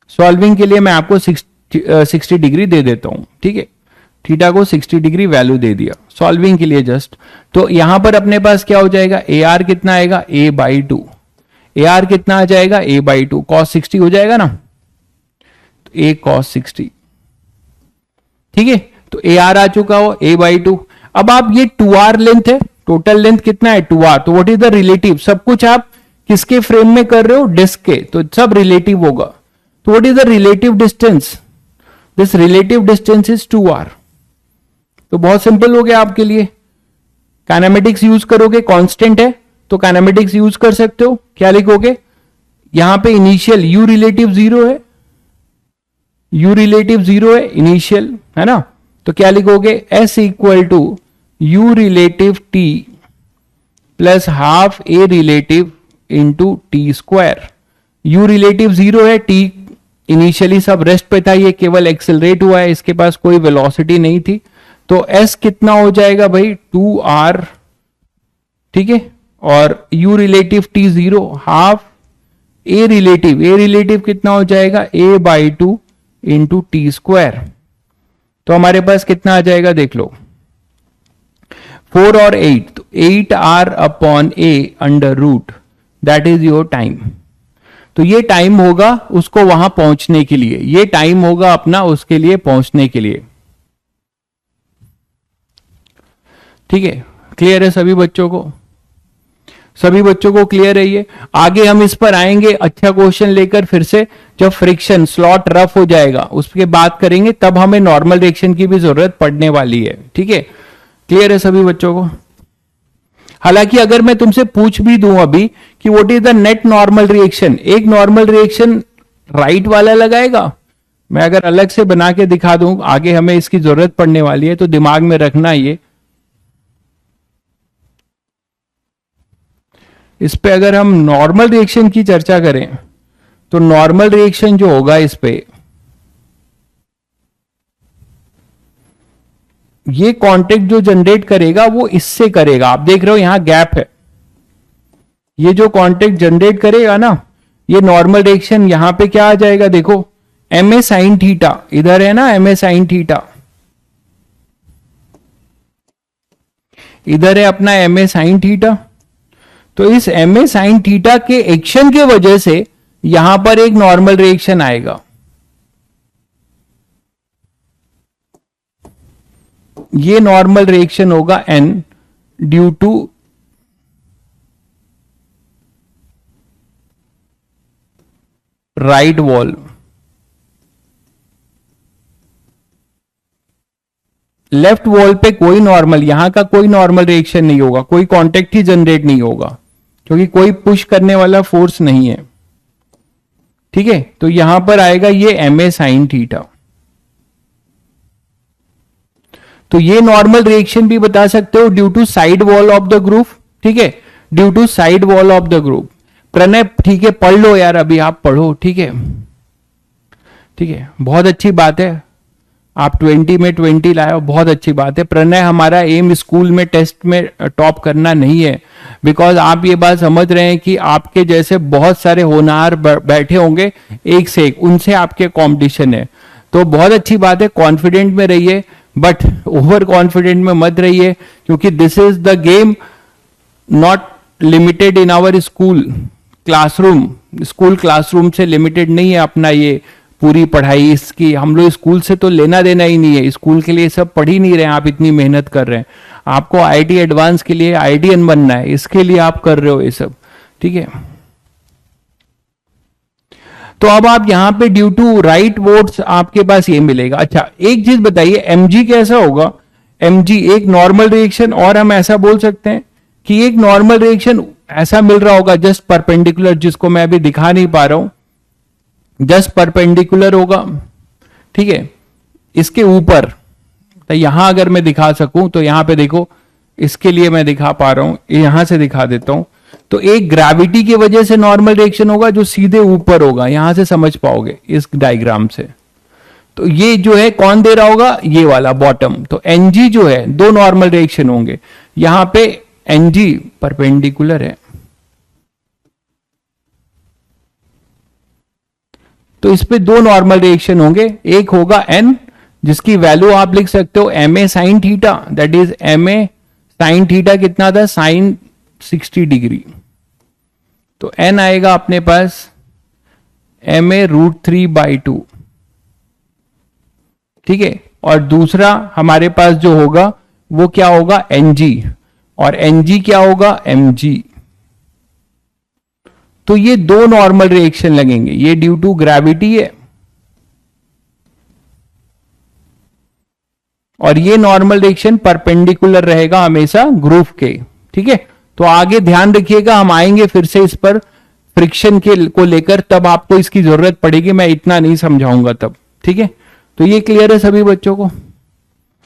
सॉल्विंग के लिए मैं आपको 60 डिग्री दे देता हूं। ठीक है, थीटा को 60 डिग्री वैल्यू दे दिया सॉल्विंग के लिए जस्ट। तो यहां पर अपने पास क्या हो जाएगा? ए आर कितना आएगा? ए बाई टू। ए आर कितना आ जाएगा? ए बाई टू। कॉस 60 हो जाएगा ना, तो ए कॉस 60। ठीक है, तो ए आर आ चुका हो ए बाई टू। अब आप ये 2r लेंथ है, टोटल लेंथ कितना है? 2r। तो व्हाट इज द रिलेटिव? सब कुछ आप किसके फ्रेम में कर रहे हो? डिस्क के, तो सब रिलेटिव होगा। तो what is the relative distance? This relative distance is 2r। तो बहुत सिंपल हो गया आपके लिए। काइनेमेटिक्स यूज करोगे, कांस्टेंट है तो काइनेमेटिक्स यूज कर सकते हो। क्या लिखोगे? यहां पे इनिशियल u रिलेटिव 0 है, u रिलेटिव 0 है इनिशियल, है ना? तो क्या लिखोगे? s equal to u relative t plus half a relative into T square. u relative 0 है, t इनिशियली सब रेस्ट पे था, ये केवल एक्सेलरेट हुआ है, इसके पास कोई वेलोसिटी नहीं थी। तो s कितना हो जाएगा भाई? 2r। ठीक है, और u relative t 0 half a relative कितना हो जाएगा? a by two into T square. तो हमारे पास कितना आ जाएगा देख लो, 4 और 8, तो 8r upon a under root, that is your time. तो ये टाइम होगा उसको वहां पहुंचने के लिए, ये टाइम होगा अपना उसके लिए पहुंचने के लिए। ठीक है, क्लियर है सभी बच्चों को? सभी बच्चों को क्लियर है ये? आगे हम इस पर आएंगे अच्छा क्वेश्चन लेकर फिर से, जब फ्रिक्शन स्लॉट रफ हो जाएगा उसके बात करेंगे, तब हमें नॉर्मल रिएक्शन की भी जरूरत पड़ने वाली है। ठीक है, क्लियर है सभी बच्चों को? हालांकि अगर मैं तुमसे पूछ भी दूं अभी कि what is the net normal reaction, एक नॉर्मल रिएक्शन राइट वाला लगाएगा, मैं अगर अलग से बना के दिखा दूं, आगे हमें इसकी जरूरत पड़ने वाली है, तो दिमाग में रखना ये। इस पे अगर हम नॉर्मल रिएक्शन की चर्चा करें तो नॉर्मल रिएक्शन जो होगा इस पे, ये कांटेक्ट जो जनरेट करेगा वो इससे करेगा। आप देख रहे हो यहां गैप है, ये जो कांटेक्ट जनरेट करेगा ना, ये नॉर्मल रिएक्शन यहां पे क्या आ जाएगा देखो, एम ए साइन थीटा, इधर है ना एम ए साइन थीटा, इधर है अपना एम ए साइन थीटा। तो इस एम ए साइन थीटा के एक्शन के वजह से यहां पर एक नॉर्मल रिएक्शन आएगा। ये नॉर्मल रिएक्शन होगा n due to right wall. Left wall पे कोई नॉर्मल, यहां का कोई नॉर्मल रिएक्शन नहीं होगा, कोई कांटेक्ट ही जनरेट नहीं होगा, क्योंकि कोई पुश करने वाला फोर्स नहीं है। ठीक है, तो यहां पर आएगा ये एम ए साइन थीटा। तो ये नॉर्मल रिएक्शन भी बता सकते हो due to side wall of the group, ठीक है, due to side wall of the group. Pranay ठीक है, पढ़ लो यार, अभी आप पढ़ो, ठीक है, ठीक है, बहुत अच्छी बात है, आप 20 में 20 लाए हो, बहुत अच्छी बात है। प्रणय, हमारा एम स्कूल में टेस्ट में टॉप करना नहीं है, बिकॉज आप ये बात समझ रहे हैं कि आपके जैसे बहुत सारे होनहार बैठे होंगे एक से एक, उनसे आपके कंपटीशन है। तो बहुत अच्छी बात है, कॉन्फिडेंट में रहिए, बट ओवर कॉन्फिडेंट में मत रहिए, क्योंकि this is the game not limited in our school classroom. School classroom से लिमिटेड नहीं है अपना ये पूरी पढ़ाई, इसकी हम लोग स्कूल से तो लेना देना ही नहीं है, स्कूल के लिए सब पढ़ ही नहीं रहे हैं, आप इतनी मेहनत कर रहे हैं, आपको आईटी एडवांस के लिए आईटीएन बनना है, इसके लिए आप कर रहे हो ये सब, ठीक है। तो अब आप यहां पे ड्यू टू राइट वोट्स आपके पास ये मिलेगा। अच्छा एक चीज बताइए, एमजी कैसा होगा? एमजी एक नॉर्मल रिएक्शन, और हम ऐसा बोल सकते हैं कि एक नॉर्मल रिएक्शन ऐसा मिल रहा होगा जस्ट परपेंडिकुलर, जिसको मैं अभी दिखा नहीं पा रहा हूं, जस्ट परपेंडिकुलर होगा, ठीक है, इसके ऊपर। तो यहां अगर मैं दिखा सकूं तो यहां पे देखो, इसके लिए मैं दिखा पा रहा हूं, यहां से दिखा देता हूं। तो एक ग्रेविटी की वजह से नॉर्मल रिएक्शन होगा जो सीधे ऊपर होगा, यहां से समझ पाओगे इस डायग्राम से। तो ये जो है कौन दे रहा होगा? ये वाला बॉटम। तो एनजी जो है, दो नॉर्मल रिएक्शन होंगे, यहां पे एनजी परपेंडिकुलर है, तो इस पे दो नॉर्मल रिएक्शन होंगे, एक होगा एन जिसकी वैल्यू आप लिख सकते हो M A sine theta, that is M A sine theta कितना था? Sign 60 degree. तो एन आएगा अपने पास एम ए √3/2, ठीक है। और दूसरा हमारे पास जो होगा वो क्या होगा? एनजी, और एनजी क्या होगा? एमजी। तो ये दो नॉर्मल रिएक्शन लगेंगे, ये ड्यू टू ग्रेविटी है, और ये नॉर्मल रिएक्शन परपेंडिकुलर रहेगा हमेशा ग्रुप के, ठीक है। तो आगे ध्यान रखिएगा, हम आएंगे फिर से इस पर फ्रिक्शन के को लेकर, तब आपको इसकी जरूरत पड़ेगी, मैं इतना नहीं समझाऊंगा तब, ठीक है। तो ये क्लियर है सभी बच्चों को?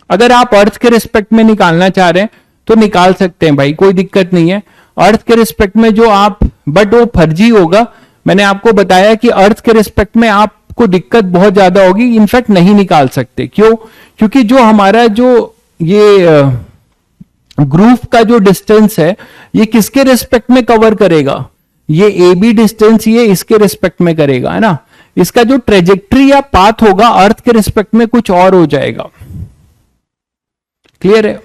अगर आप अर्थ के रिस्पेक्ट में निकालना चाह रहे हैं तो निकाल सकते हैं भाई, कोई दिक्कत नहीं है। अर्थ के रिस्पेक्ट में जो आप, बट वो फर्जी होगा, मैंने आपको बताया कि अर्थ के रिस्पेक्ट में आपको दिक्कत बहुत ज्यादा होगी, इनफैक्ट नहीं निकाल सकते। क्यों? क्योंकि जो हमारा जो ये ग्रुप का जो डिस्टेंस है, ये किसके रिस्पेक्ट में कवर करेगा? ये ए बी डिस्टेंस ये इसके रिस्पेक्ट में करेगा, है ना। इसका जो ट्रेजेक्ट्री या पाथ होगा अर्थ के रिस्पेक्ट में कुछ और हो जाएगा। क्लियर है?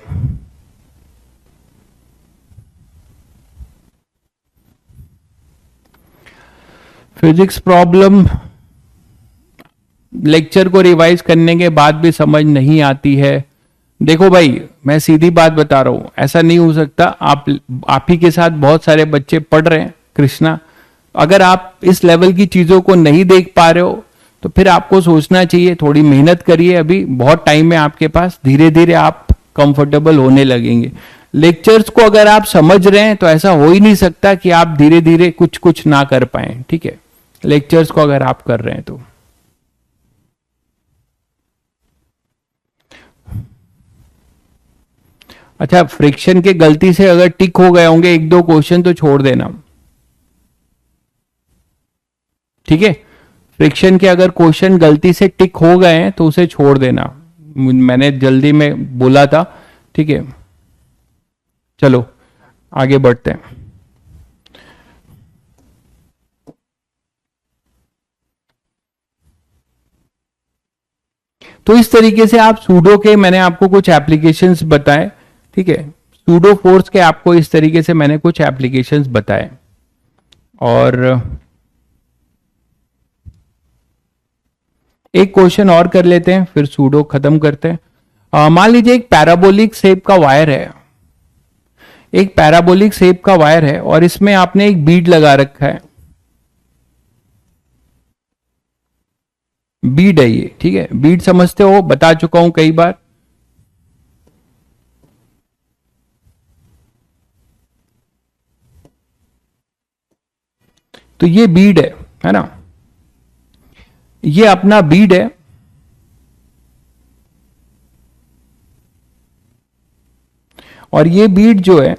फिजिक्स प्रॉब्लम लेक्चर को रिवाइज करने के बाद भी समझ नहीं आती है। देखो भाई, मैं सीधी बात बता रहा हूं, ऐसा नहीं हो सकता। आप ही के साथ बहुत सारे बच्चे पढ़ रहे हैं कृष्णा, अगर आप इस लेवल की चीजों को नहीं देख पा रहे हो तो फिर आपको सोचना चाहिए, थोड़ी मेहनत करिए, अभी बहुत टाइम है आपके पास, धीरे धीरे आप कंफर्टेबल होने लगेंगे। लेक्चर्स को अगर आप समझ रहे हैं तो ऐसा हो ही नहीं सकता कि आप धीरे धीरे कुछ कुछ ना कर पाए, ठीक है। लेक्चर्स को अगर आप कर रहे हैं तो अच्छा, फ्रिक्शन के गलती से अगर टिक हो गए होंगे एक दो क्वेश्चन तो छोड़ देना, ठीक है। फ्रिक्शन के अगर क्वेश्चन गलती से टिक हो गए हैं तो उसे छोड़ देना, मैंने जल्दी में बोला था, ठीक है। चलो आगे बढ़ते हैं। तो इस तरीके से आप सूडो के, मैंने आपको कुछ एप्लीकेशंस बताए, ठीक है। सूडो फोर्स के आपको इस तरीके से मैंने कुछ एप्लीकेशंस बताए, और एक क्वेश्चन और कर लेते हैं फिर सूडो खत्म करते हैं। मान लीजिए एक पैराबोलिक शेप का वायर है, एक पैराबोलिक शेप का वायर है और इसमें आपने एक बीड लगा रखा है, बीड है ये, ठीक है। बीड समझते हो, बता चुका हूं कई बार। तो ये बीड है ना, ये अपना बीड है, और ये बीट जो है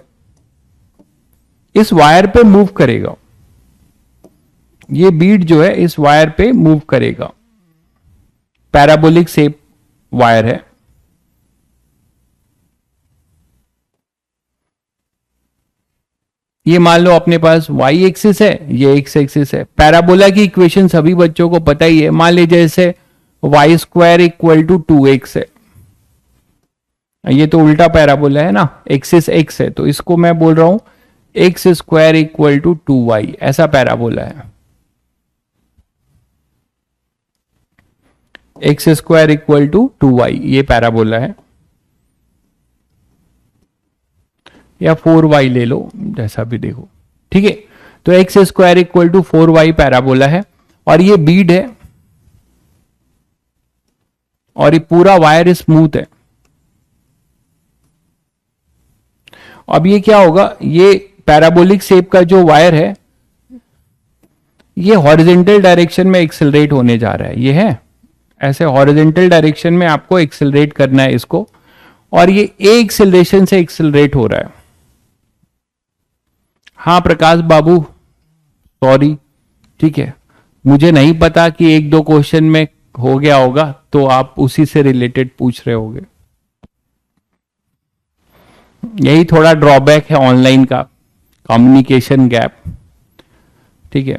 इस वायर पे मूव करेगा, ये बीट जो है इस वायर पे मूव करेगा, पैराबोलिक शेप वायर है। ये मान लो अपने पास y एक्सिस है, ये x एक्सिस है। पैराबोला की इक्वेशन सभी बच्चों को पता ही है। मान लीजिए जैसे y square equal to 2x है, ये तो उल्टा पैराबोला है ना, एक्सिस x है, तो इसको मैं बोल रहा हूं x square equal to 2y, ऐसा पैराबोला है। x square equal to 2y ये पैराबोला है, या 4y ले लो, जैसा भी देखो, ठीक है। तो x square equal to 4y parabola है और ये बीड है और ये पूरा वायर स्मूथ है। अब ये क्या होगा, ये पैराबोलिक शेप का जो वायर है ये हॉरिजॉन्टल डायरेक्शन में एक्सेलरेट होने जा रहा है, ये है ऐसे हॉरिजॉन्टल डायरेक्शन में आपको एक्सेलरेट करना है इसको, और ये ए एक्सेलरेशन से एक्सेलरेट हो रहा है। हाँ प्रकाश बाबू सॉरी, ठीक है, मुझे नहीं पता कि एक दो क्वेश्चन में हो गया होगा तो आप उसी से रिलेटेड पूछ रहे होगे। यही थोड़ा ड्रॉबैक है ऑनलाइन का, कम्युनिकेशन गैप, ठीक है,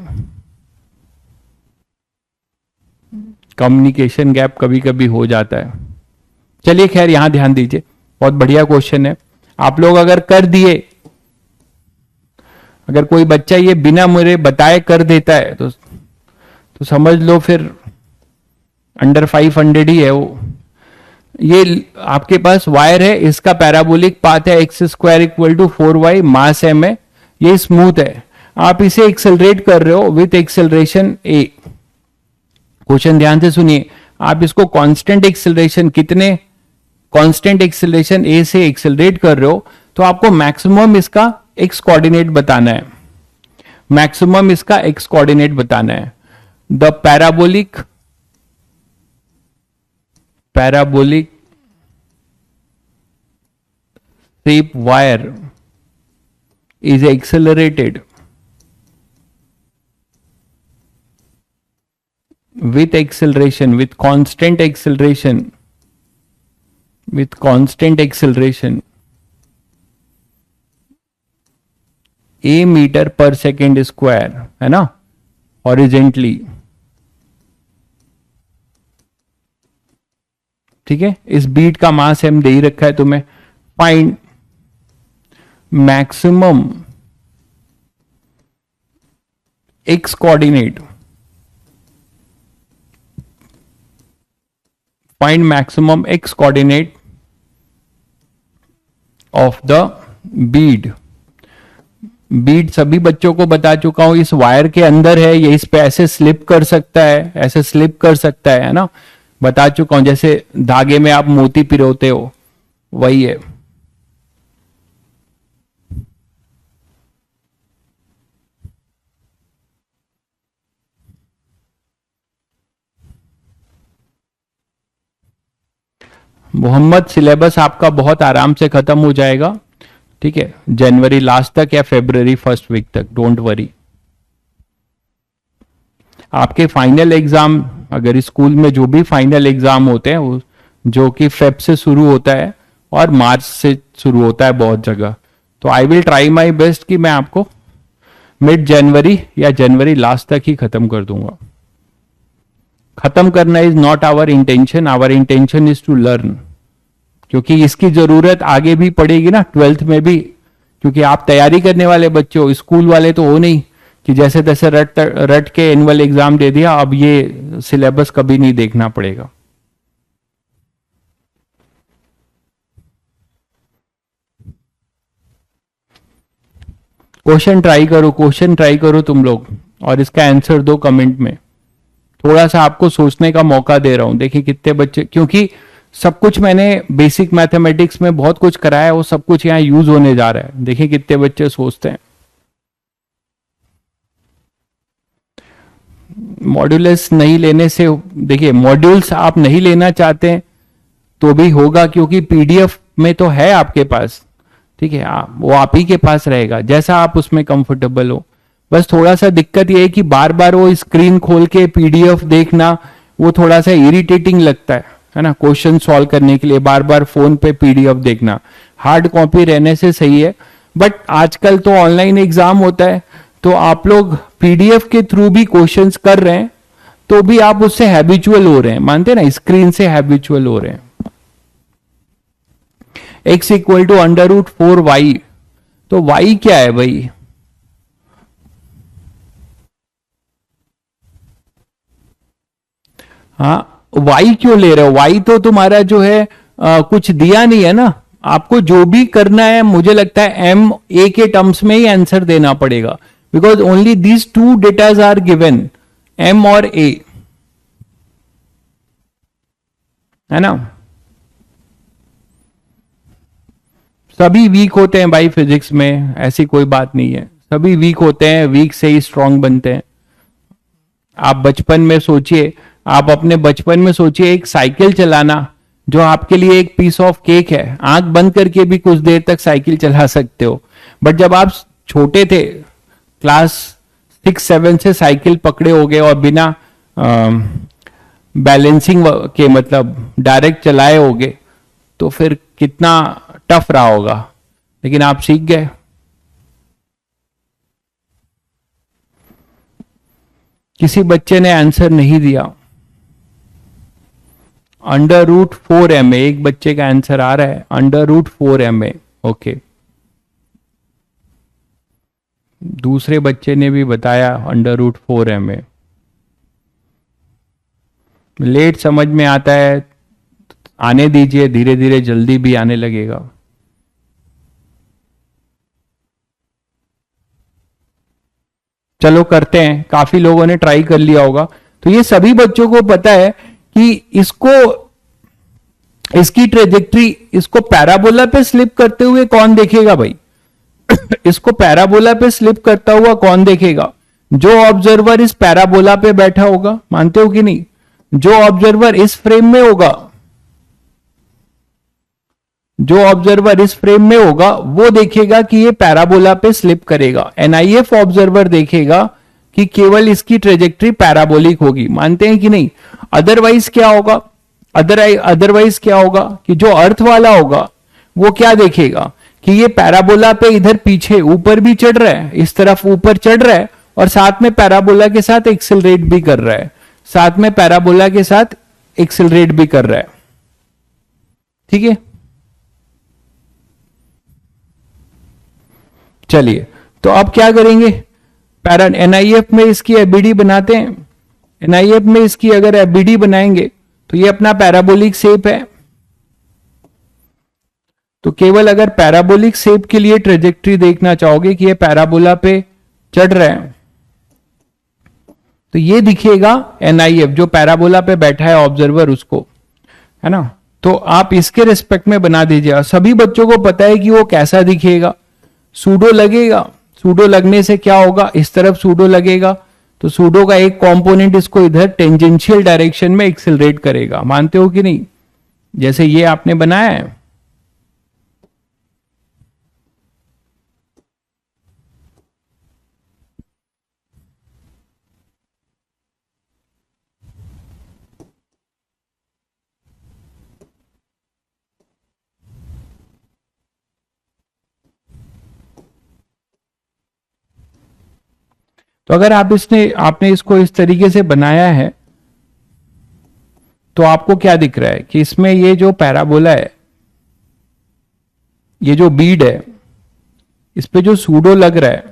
कम्युनिकेशन गैप कभी कभी हो जाता है। चलिए खैर यहां ध्यान दीजिए, बहुत बढ़िया क्वेश्चन है। आप लोग अगर कर दिए, अगर कोई बच्चा ये बिना मुझे बताए कर देता है तो समझ लो फिर अंडर 500 ही है वो। ये आपके पास वायर है, इसका पैराबोलिक पाथ है x square equal to 4y, mass m है, ये स्मूथ है। आप इसे एक्सेलरेट कर रहे हो विथ एक्सेलरेशन a। क्वेश्चन ध्यान से सुनिए, आप इसको कांस्टेंट एक्सेलरेशन, कितने कांस्टेंट एक्सेलरेशन a से एक्सेलरेट कर रहे हो, तो आपको मैक्सिमम इसका x कोऑर्डिनेट बताना है, मैक्सिमम इसका x कोऑर्डिनेट बताना है। The parabolic shape wire is accelerated with acceleration, with constant acceleration, a metre per second square, है ना, हॉरिजेंटली, ठीक है। इस बीट का मास m दे ही रखा है तुम्हें। Find maximum x coordinate, find maximum x coordinate of the Beed. Beed सभी बच्चों को बता चुका हूं, इस वायर के अंदर है, ये इस पे ऐसे स्लिप कर सकता है, ऐसे स्लिप कर सकता है ना, बता चुका हूं। जैसे धागे में आप मोती पिरोते हो, वही है। मोहम्मद सिलेबस आपका बहुत आराम से खत्म हो जाएगा, ठीक है, जनवरी लास्ट तक या फरवरी फर्स्ट वीक तक, डोंट वरी। आपके फाइनल एग्जाम, अगर स्कूल में जो भी फाइनल एग्जाम होते हैं वो जो कि फेब से शुरू होता है और मार्च से शुरू होता है बहुत जगह, तो I will try my best कि मैं आपको मिड जनवरी या जनवरी लास्ट तक ही खत्म कर दूंगा। खत्म करना is not our intention is to learn, क्योंकि इसकी जरूरत आगे भी पड़ेगी ना, 12th में भी, क्योंकि आप तैयारी करने वाले बच्चे हो, स्कूल वाले तो हो नहीं कि जैसे तैसे रट के एनुअल एग्जाम दे दिया, अब ये सिलेबस कभी नहीं देखना पड़ेगा। क्वेश्चन ट्राई करो तुम लोग, और इसका आंसर दो कमेंट में। थोड़ा सा आपको सोचने का मौका दे रहा हूं, देखिए कितने बच्चे, क्योंकि सब कुछ मैंने बेसिक मैथमेटिक्स में बहुत कुछ कराया है, वो सब कुछ यहाँ यूज होने जा रहा है। देखिए कितने बच्चे सोचते हैं। मॉड्यूल्स नहीं लेने से, देखिए मॉड्यूल्स आप नहीं लेना चाहते हैं तो भी होगा, क्योंकि पीडीएफ में तो है आपके पास, ठीक है, वो आप ही के पास रहेगा जैसा आप उसमें कंफर्टेबल हो। बस थोड़ा सा दिक्कत ये है कि बार बार वो स्क्रीन खोल के पीडीएफ देखना वो थोड़ा सा इरिटेटिंग लगता है ना, क्वेश्चन सॉल्व करने के लिए बार बार फोन पे पीडीएफ देखना। हार्ड कॉपी रहने से सही है, बट आजकल तो ऑनलाइन एग्जाम होता है, तो आप लोग पीडीएफ के थ्रू भी क्वेश्चंस कर रहे हैं तो भी आप उससे हैबिचुअल हो रहे हैं, मानते हैं ना, स्क्रीन से हैबिचुअल हो रहे हैं। x इक्वल टू √4y, तो y क्या है भाई? हाँ, y क्यों ले रहे हो? y तो तुम्हारा जो है कुछ दिया नहीं है ना, आपको जो भी करना है मुझे लगता है m a के टर्म्स में ही आंसर देना पड़ेगा, because only these two datas are given, m और a, है ना। सभी वीक होते हैं भाई फिजिक्स में, ऐसी कोई बात नहीं है, सभी वीक होते हैं, वीक से ही स्ट्रांग बनते हैं। आप बचपन में सोचिए, आप अपने बचपन में सोचिए एक साइकिल चलाना जो आपके लिए एक पीस ऑफ केक है, आंख बंद करके भी कुछ देर तक साइकिल चला सकते हो। बट जब आप छोटे थे, क्लास 6-7 से साइकिल पकड़े होगे और बिना बैलेंसिंग के मतलब डायरेक्ट चलाए होगे, तो फिर कितना टफ रहा होगा, लेकिन आप सीख गए। किसी बच्चे ने आंसर नहीं दिया, √4ma, एक बच्चे का आंसर आ रहा है √4ma। ओके, दूसरे बच्चे ने भी बताया √4ma। लेट समझ में आता है, आने दीजिए, धीरे धीरे जल्दी भी आने लगेगा। चलो करते हैं, काफी लोगों ने ट्राई कर लिया होगा, तो ये सभी बच्चों को पता है कि इसको, इसकी ट्रेजेक्ट्री, इसको पैराबोला पे स्लिप करते हुए कौन देखेगा भाई? इसको पैराबोला पे स्लिप करता हुआ कौन देखेगा? जो ऑब्जर्वर इस पैराबोला पे बैठा होगा, मानते हो कि नहीं? जो ऑब्जर्वर इस फ्रेम में होगा, जो ऑब्जर्वर इस फ्रेम में होगा वो देखेगा कि ये पैराबोला पे स्लिप करेगा। एनआईएफ ऑब्जर्वर देखेगा कि केवल इसकी ट्रेजेक्ट्री पैराबोलिक होगी, मानते हैं कि नहीं? अदरवाइज क्या होगा? अदरवाइज क्या होगा कि जो अर्थ वाला होगा वो क्या देखेगा कि ये पैराबोला पे इधर पीछे ऊपर भी चढ़ रहा है, इस तरफ ऊपर चढ़ रहा है, और साथ में पैराबोला के साथ एक्सेलरेट भी कर रहा है, साथ में पैराबोला के साथ एक्सेलरेट भी कर रहा है। ठीक है, चलिए तो अब क्या करेंगे? एनआईएफ में इसकी एबीडी बनाते हैं। एनआईएफ में इसकी अगर एबीडी बनाएंगे तो ये अपना पैराबोलिक शेप है, तो केवल अगर पैराबोलिक शेप के लिए ट्रेजेक्ट्री देखना चाहोगे कि ये पैराबोला पे चढ़ रहा है, तो ये दिखेगा एनआईएफ, जो पैराबोला पे बैठा है ऑब्जर्वर उसको, है ना। तो आप इसके रिस्पेक्ट में बना दीजिए। सभी बच्चों को पता है कि वो कैसा दिखेगा, सूडो लगेगा। सूडो लगने से क्या होगा? इस तरफ सूडो लगेगा तो सूडो का एक कंपोनेंट इसको इधर टेंजेंशियल डायरेक्शन में एक्सेलरेट करेगा, मानते हो कि नहीं? जैसे ये आपने बनाया है, तो अगर आपने इसको इस तरीके से बनाया है तो आपको क्या दिख रहा है कि इसमें ये जो पैराबोला है, ये जो बीड है, इस पे जो सूडो लग रहा है,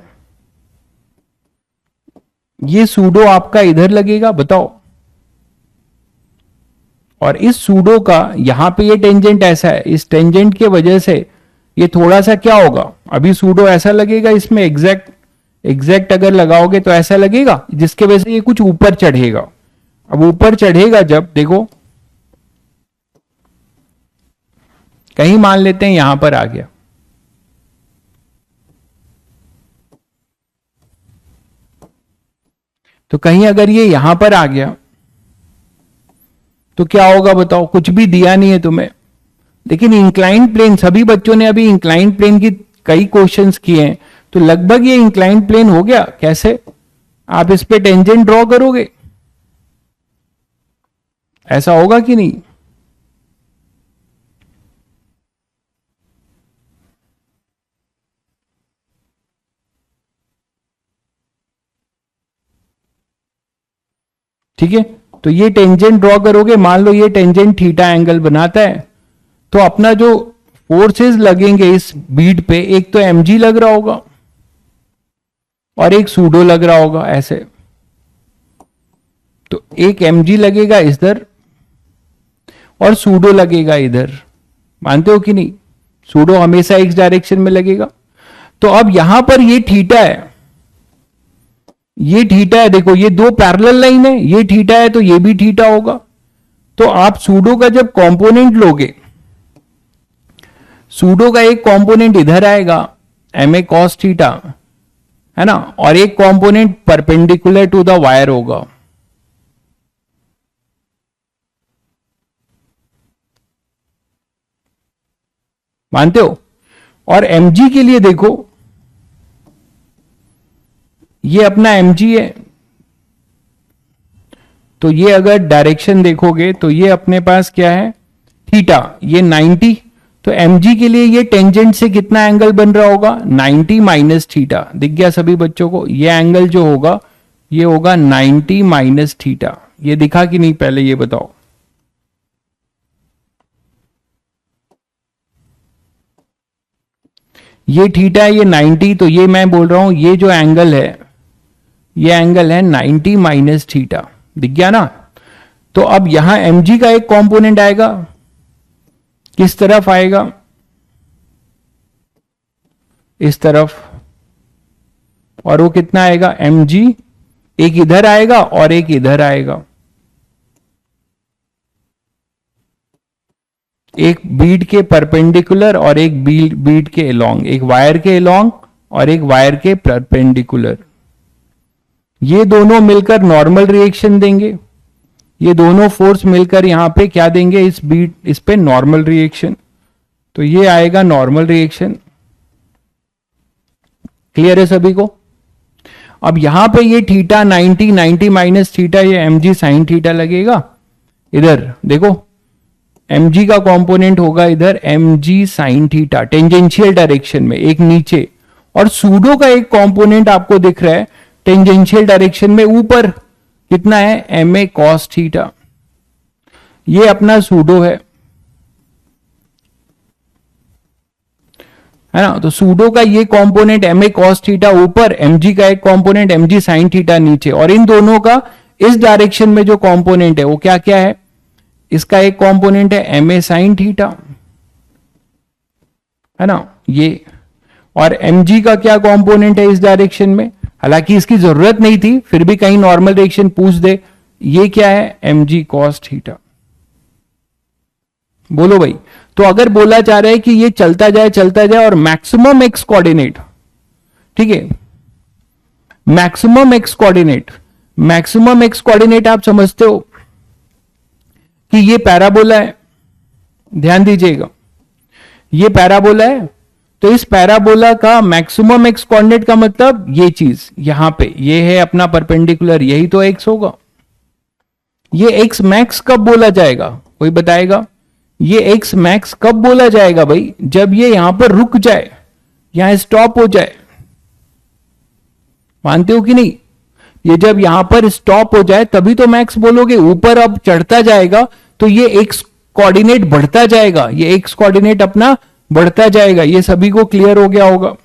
ये सूडो आपका इधर लगेगा, बताओ। और इस सूडो का यहां पे ये टेंजेंट ऐसा है, इस टेंजेंट के वजह से ये थोड़ा सा क्या होगा? अभी सूडो ऐसा लगेगा, इसमें एग्जैक्ट अगर लगाओगे तो ऐसा लगेगा, जिसके वजह से ये कुछ ऊपर चढ़ेगा। अब ऊपर चढ़ेगा जब, देखो कहीं मान लेते हैं यहां पर आ गया, तो कहीं अगर ये यहां पर आ गया तो क्या होगा बताओ? कुछ भी दिया नहीं है तुम्हें, लेकिन इंक्लाइंड प्लेन, सभी बच्चों ने अभी इंक्लाइंड प्लेन की कई क्वेश्चंस किए हैं, तो लगभग ये इंक्लाइंड प्लेन हो गया। कैसे आप इस पे टेंजेंट ड्रॉ करोगे, ऐसा होगा कि नहीं? ठीक है, तो ये टेंजेंट ड्रॉ करोगे, मान लो ये टेंजेंट थीटा एंगल बनाता है, तो अपना जो फोर्सेस लगेंगे इस बीड पे, एक तो mg लग रहा होगा और एक सूडो लग रहा होगा ऐसे। तो एक mg लगेगा इधर और सूडो लगेगा इधर, मानते हो कि नहीं? सूडो हमेशा x डायरेक्शन में लगेगा। तो अब यहां पर ये थीटा है, ये थीटा है, देखो ये दो पैरेलल लाइन है, ये थीटा है तो ये भी थीटा होगा। तो आप सूडो का जब कंपोनेंट लोगे, सूडो का एक कंपोनेंट इधर आएगा ma cos थीटा, है ना, और एक component perpendicular to the wire होगा। मानते हो? और mg के लिए देखो, ये अपना mg है, तो ये अगर डायरेक्शन देखोगे तो ये अपने पास क्या है, थीटा, ये 90। तो mg के लिए ये टेंजेंट से कितना एंगल बन रहा होगा, 90 माइनस थीटा। दिख गया सभी बच्चों को? ये एंगल जो होगा ये होगा 90 माइनस थीटा। ये दिखा कि नहीं, पहले ये बताओ। ये थीटा है, ये 90, तो ये मैं बोल रहा हूं ये जो एंगल है, ये एंगल है 90 माइनस थीटा। दिख गया ना? तो अब यहां mg का एक कंपोनेंट आएगा, किस तरफ आएगा, इस तरफ, और वो कितना आएगा, mg, एक इधर आएगा और एक इधर आएगा, एक बीड के परपेंडिकुलर और एक बीड के एलोंग, एक वायर के एलोंग और एक वायर के परपेंडिकुलर। ये दोनों मिलकर नॉर्मल रिएक्शन देंगे, ये दोनों फोर्स मिलकर यहां पे क्या देंगे, इस बीड, इस पे नॉर्मल रिएक्शन। तो ये आएगा नॉर्मल रिएक्शन। क्लियर है सभी को? अब यहां पे ये थीटा 90 माइनस थीटा, ये mg साइन थीटा लगेगा। इधर देखो, mg का कंपोनेंट होगा इधर mg sine theta, tangential direction में, एक नीचे, और सूडो का एक कंपोनेंट आपको दिख रहा है टेंजेंशियल डायरेक्शन में ऊपर, कितना है, ma cos थीटा। ये अपना सूडो है ना? तो सूडो का ये कंपोनेंट ma cos थीटा ऊपर, mg का एक कंपोनेंट mg sin थीटा नीचे, और इन दोनों का इस डायरेक्शन में जो कंपोनेंट है वो क्या क्या है, इसका एक कंपोनेंट है ma sin थीटा, है ना ये, और mg का क्या कंपोनेंट है इस डायरेक्शन में, हालांकि इसकी जरूरत नहीं थी, फिर भी कहीं नॉर्मल रिएक्शन पूछ दे, ये क्या है, mg cos थीटा। बोलो भाई। तो अगर बोला जा रहा है कि ये चलता जाए और मैक्सिमम एक्स कोऑर्डिनेट, ठीक है, maximum x coordinate, maximum x coordinate आप समझते हो कि ये पैराबोला है, ध्यान दीजिएगा, ये पैराबोला है। तो इस पैराबोला का मैक्सिमम एक्स कोऑर्डिनेट का मतलब ये चीज यहां पे, ये है अपना परपेंडिकुलर, यही तो एक्स होगा। ये एक्स मैक्स कब बोला जाएगा, कोई बताएगा? ये एक्स मैक्स कब बोला जाएगा भाई, जब ये यहां पर रुक जाए, यहां स्टॉप हो जाए। मानते हो कि नहीं? ये जब यहां पर स्टॉप हो जाए तभी तो मैक्स बोलोगे। ऊपर अब चढ़ता जाएगा तो ये एक्स कोऑर्डिनेट बढ़ता जाएगा, ये एक्स कोऑर्डिनेट अपना बढ़ता जाएगा। ये सभी को क्लियर हो गया होगा?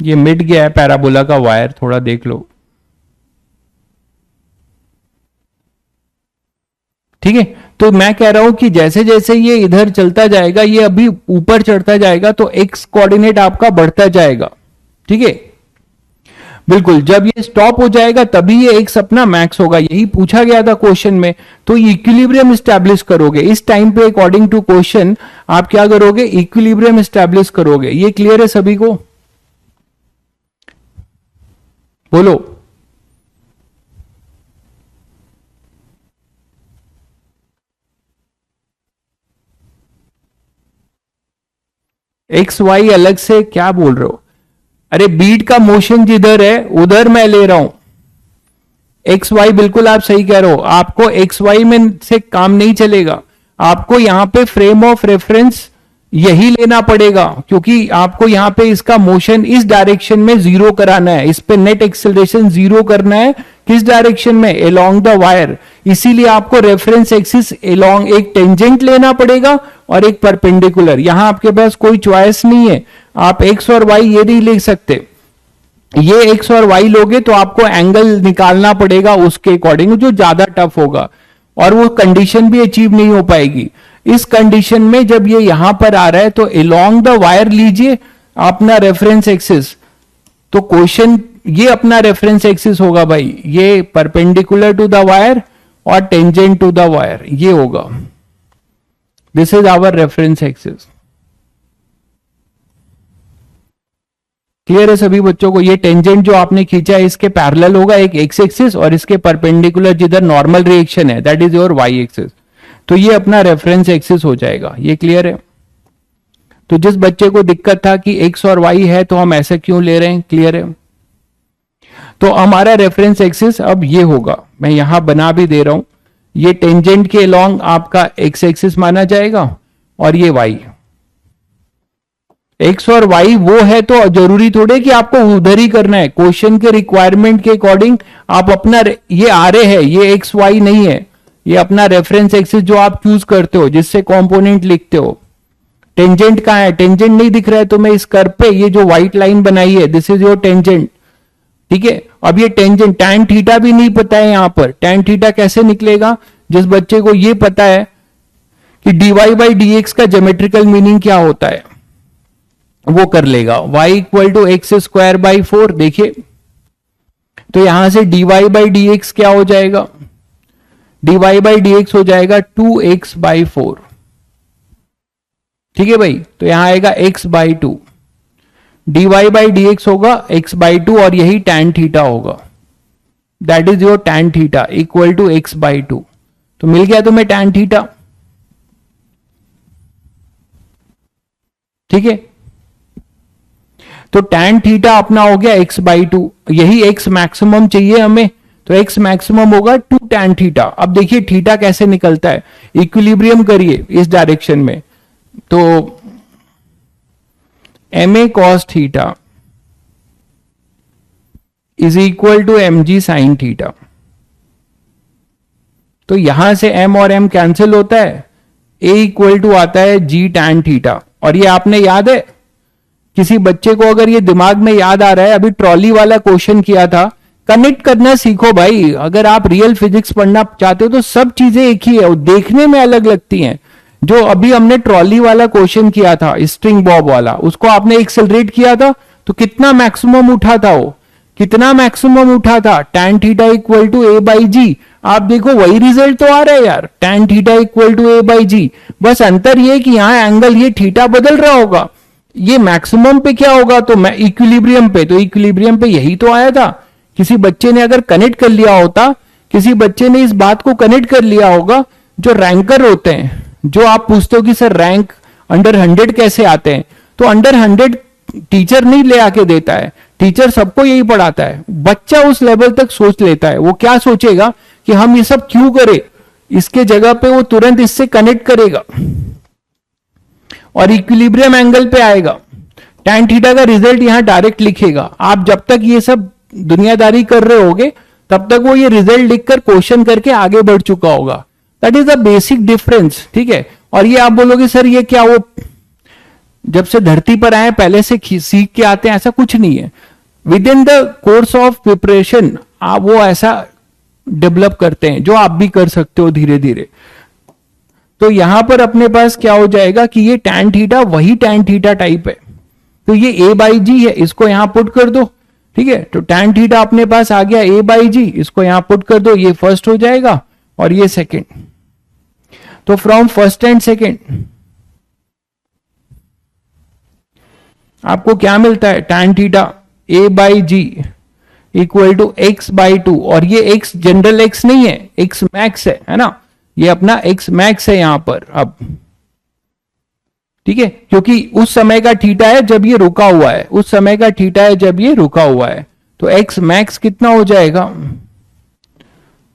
ये मिट गया है पैराबोला का वायर, थोड़ा देख लो, ठीक है। तो मैं कह रहा हूं कि जैसे जैसे ये इधर चलता जाएगा, ये अभी ऊपर चढ़ता जाएगा, तो एक्स कोऑर्डिनेट आपका बढ़ता जाएगा, ठीक है। बिल्कुल, जब ये स्टॉप हो जाएगा तभी ये एक्स अपना मैक्स होगा, यही पूछा गया था क्वेश्चन में। तो इक्विलिब्रियम स्टैब्लिश करोगे इस टाइम पे, अकॉर्डिंग टू क्वेश्चन आप क्या करोगे, इक्विलिब्रियम स्टैब्लिश करोगे। ये क्लियर है सभी को? बोलो। एक्स वाई अलग से क्या बोल रहे हो? अरे बीट का मोशन जिधर है उधर मैं ले रहा हूं। एक्स वाई बिल्कुल आप सही कह रहे हो, आपको एक्स वाई में से काम नहीं चलेगा, आपको यहां पे फ्रेम ऑफ रेफरेंस यही लेना पड़ेगा, क्योंकि आपको यहां पे इसका मोशन इस डायरेक्शन में जीरो कराना है, इस पे नेट एक्सेलरेशन जीरो करना है। किस डायरेक्शन में? Along the wire. इसीलिए आपको रेफरेंस एक्सिस एलोंग एक टेंजेंट लेना पड़ेगा और एक परपेंडिकुलर। यहां आपके पास कोई चॉइस नहीं है, आप एक्स और वाई ये नहीं ले सकते। ये एक्स और वाई लोगे तो आपको एंगल निकालना पड़ेगा उसके अकॉर्डिंग, जो ज्यादा टफ होगा और वो कंडीशन भी अचीव नहीं हो पाएगी। इस कंडीशन में जब ये यहां पर आ रहा है तो अलोंग द वायर लीजिए अपना रेफरेंस एक्सिस। तो क्वेश्चन ये अपना रेफरेंस एक्सिस होगा भाई, ये परपेंडिकुलर टू द वायर और टेंजेंट टू द वायर ये होगा। This is our reference axis. Clear है सभी बच्चों को? ये टेंजेंट जो आपने खींचा है इसके पैरेलल होगा एक एक्स एक्सिस, और इसके परपेंडिकुलर जिधर नॉर्मल रिएक्शन है that is your y axis. तो ये अपना रेफरेंस एक्सिस हो जाएगा। ये क्लियर है? तो जिस बच्चे को दिक्कत था कि एक्स और वाई है तो हम ऐसे क्यों ले रहे हैं, क्लियर है? तो हमारा रेफरेंस एक्सिस अब ये होगा, मैं यहां बना भी दे रहा हूं। ये टेंजेंट के अलोंग आपका एक्स एक्सिस माना जाएगा और ये वाई। एक्स और वाई वो है तो जरूरी थोड़े कि आपको उधर ही करना है, क्वेश्चन के रिक्वायरमेंट के अकॉर्डिंग आप अपना ये आ रहे हैं, ये एक्स वाई नहीं है, ये अपना रेफरेंस एक्सिस जो आप चूज करते हो जिससे कंपोनेंट लिखते हो। टेंजेंट कहां है? टेंजेंट नहीं दिख रहा है तो मैं इस कर्व पे ये जो व्हाइट लाइन बनाई है दिस इज योर टेंजेंट, ठीक है। अब ये टेंजेंट टैन थीटा भी नहीं पता है, यहां पर टैन थीटा कैसे निकलेगा? जिस बच्चे को ये पता है कि dy बाई डी एक्स का ज्योमेट्रिकल मीनिंग क्या होता है वो कर लेगा। y equal to x square by 4, देखिए तो यहां से dy बाई डी एक्स क्या हो जाएगा? dy बाई डी एक्स हो जाएगा 2x बाई 4, ठीक है भाई। तो यहां आएगा x by 2, dy by d x होगा x बाई 2 और यही tan थीटा होगा, that is your tan theta equal to x by 2। तो मिल गया तुम्हें tan थीटा, ठीक है। तो tan थीटा अपना हो गया x बाई 2, यही x मैक्सिमम चाहिए हमें, तो x मैक्सिमम होगा 2 tan थीटा। अब देखिए थीटा कैसे निकलता है, इक्विलिब्रियम करिए इस डायरेक्शन में, तो ma cos theta is equal to mg sin theta. तो यहां से m और m कैंसिल होता है, a इक्वल टू आता है g tan थीटा। और ये आपने याद है, किसी बच्चे को अगर ये दिमाग में याद आ रहा है, अभी ट्रॉली वाला क्वेश्चन किया था, कनेक्ट करना सीखो भाई। अगर आप रियल फिजिक्स पढ़ना चाहते हो तो सब चीजें एक ही है, वो देखने में अलग लगती हैं। जो अभी हमने ट्रॉली वाला क्वेश्चन किया था स्ट्रिंग बॉब वाला, उसको आपने एक्सेलरेट किया था तो कितना मैक्सिमम उठा था, वो कितना मैक्सिमम उठा था, tan theta equal to A by G. आप देखो वही रिजल्ट तो आ रहा है यार, tan theta equal to A by G. बस अंतर ये कि यहां एंगल ये थीटा बदल रहा होगा, ये मैक्सिमम पे क्या होगा, तो मैं इक्विलिब्रियम पे, तो इक्विलिब्रियम पे यही तो आया था। किसी बच्चे ने अगर कनेक्ट कर लिया होता, किसी बच्चे ने इस बात को कनेक्ट कर लिया होगा, जो रैंकर होते हैं, जो आप पूछते हो कि सर रैंक अंडर 100 कैसे आते हैं, तो अंडर 100 टीचर नहीं ले आके देता है, टीचर सबको यही पढ़ाता है। बच्चा उस लेवल तक सोच लेता है, वो क्या सोचेगा कि हम ये सब क्यों करें, इसके जगह पे वो तुरंत इससे कनेक्ट करेगा और इक्विलिब्रियम एंगल पे आएगा। tan थीटा का रिजल्ट यहां डायरेक्ट लिखेगा। आप जब तक ये सब दुनियादारी कर रहे होगे तब तक वो ये रिजल्ट लिखकर क्वेश्चन करके आगे बढ़ चुका होगा। That is the basic difference, ठीक है। और ये आप बोलोगे सर ये क्या, वो जब से धरती पर आए पहले से सीख के आते हैं, ऐसा कुछ नहीं है। With in the course of preparation आप वो ऐसा डेवलप करते हैं जो आप भी कर सकते हो धीरे धीरे। तो यहां पर अपने पास क्या हो जाएगा कि ये tan थीटा वही tan थीटा टाइप है, तो ये a बाई जी है, इसको यहां पुट कर दो। ठीक है, तो tan थीटा अपने पास आ गया a बाई जी, इसको यहां पुट कर दो, ये फर्स्ट हो जाएगा और ये सेकंड। तो फ्रॉम फर्स्ट एंड सेकंड आपको क्या मिलता है, tan theta a by g equal to x by two, और ये x जनरल x नहीं है, x मैक्स है ना, ये अपना x मैक्स है यहां पर अब। ठीक है, क्योंकि उस समय का थीटा है जब ये रुका हुआ है, उस समय का थीटा है जब ये रुका हुआ है, तो x मैक्स कितना हो जाएगा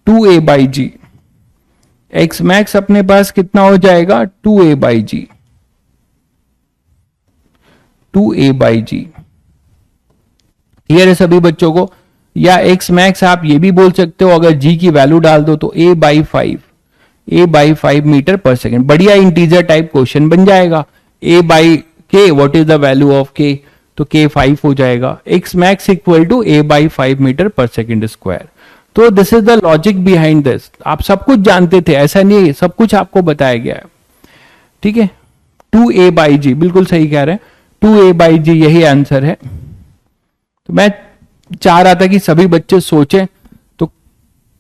2a by ji. X max अपने पास कितना हो जाएगा 2a by g, 2a by g. Clear है सभी बच्चों को? या एक्स मैक्स आप ये भी बोल सकते हो, अगर g की वैल्यू डाल दो तो a by 5, a by 5 metre per second. बढ़िया इंटीजर टाइप क्वेश्चन बन जाएगा। a by k, what is the value of k, तो k 5 हो जाएगा। x max equal to a by 5 metre per second square. तो this is the logic behind this. आप सब कुछ जानते थे, ऐसा नहीं है, सब कुछ आपको बताया गया है। ठीक है, 2a बाई जी, बिल्कुल सही कह रहे हैं, 2a बाई जी यही आंसर है। तो मैं चाह रहा था कि सभी बच्चे सोचें, तो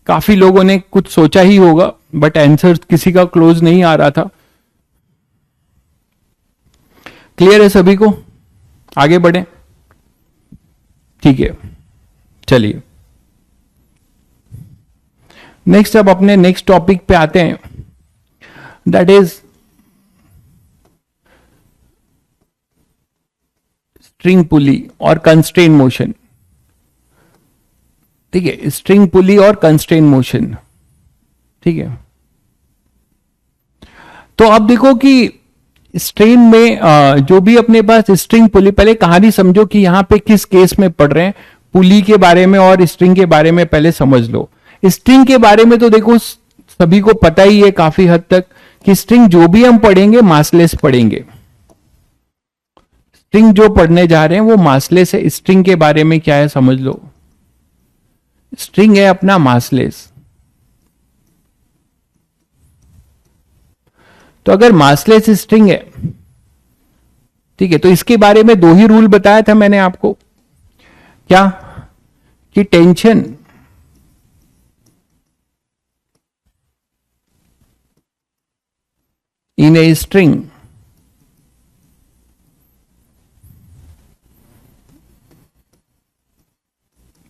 काफी लोगों ने कुछ सोचा ही होगा, बट आंसर किसी का क्लोज नहीं आ रहा था। क्लियर है सभी को? आगे बढ़े? ठीक है, चलिए नेक्स्ट, अब अपने नेक्स्ट टॉपिक पे आते हैं, दैट इज स्ट्रिंग पुली और कंस्ट्रेन मोशन। ठीक है, स्ट्रिंग पुली और कंस्ट्रेन मोशन। ठीक है, तो अब देखो कि स्ट्रेन में जो भी अपने पास स्ट्रिंग पुली, पहले कहानी समझो कि यहां पे किस केस में पढ़ रहे हैं, पुली के बारे में और स्ट्रिंग के बारे में पहले समझ लो। स्ट्रिंग के बारे में तो देखो सभी को पता ही है काफी हद तक कि स्ट्रिंग जो भी हम पढ़ेंगे मासलेस पढ़ेंगे। स्ट्रिंग जो पढ़ने जा रहे हैं वो मासलेस है। स्ट्रिंग के बारे में क्या है समझ लो, स्ट्रिंग है अपना मासलेस। तो अगर मासलेस स्ट्रिंग है, ठीक है, तो इसके बारे में दो ही रूल बताया था मैंने आपको, क्या कि tension in a string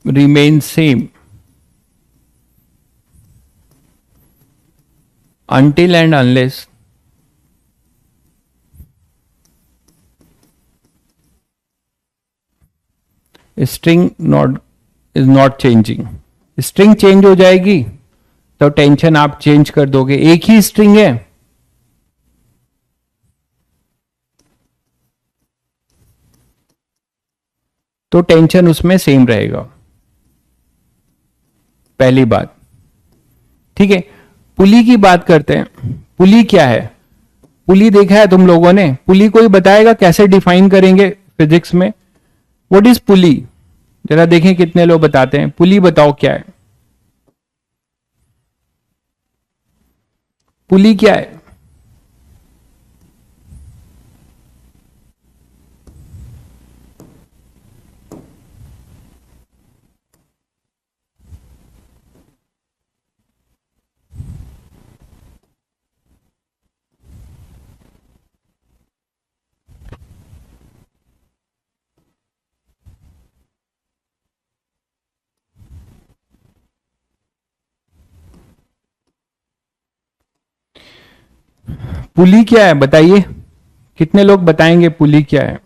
remains same until and unless string not is not changing। String change हो जाएगी तो टेंशन आप चेंज कर दोगे। एक ही स्ट्रिंग है तो टेंशन उसमें सेम रहेगा, पहली बात। ठीक है, पुली की बात करते हैं। पुली क्या है? पुली देखा है तुम लोगों ने? पुली कोई बताएगा कैसे डिफाइन करेंगे फिजिक्स में? व्हाट इज पुली? जरा देखें कितने लोग बताते हैं। पुली बताओ क्या है? पुली क्या है? पुली क्या है बताइए, कितने लोग बताएंगे पुली क्या है?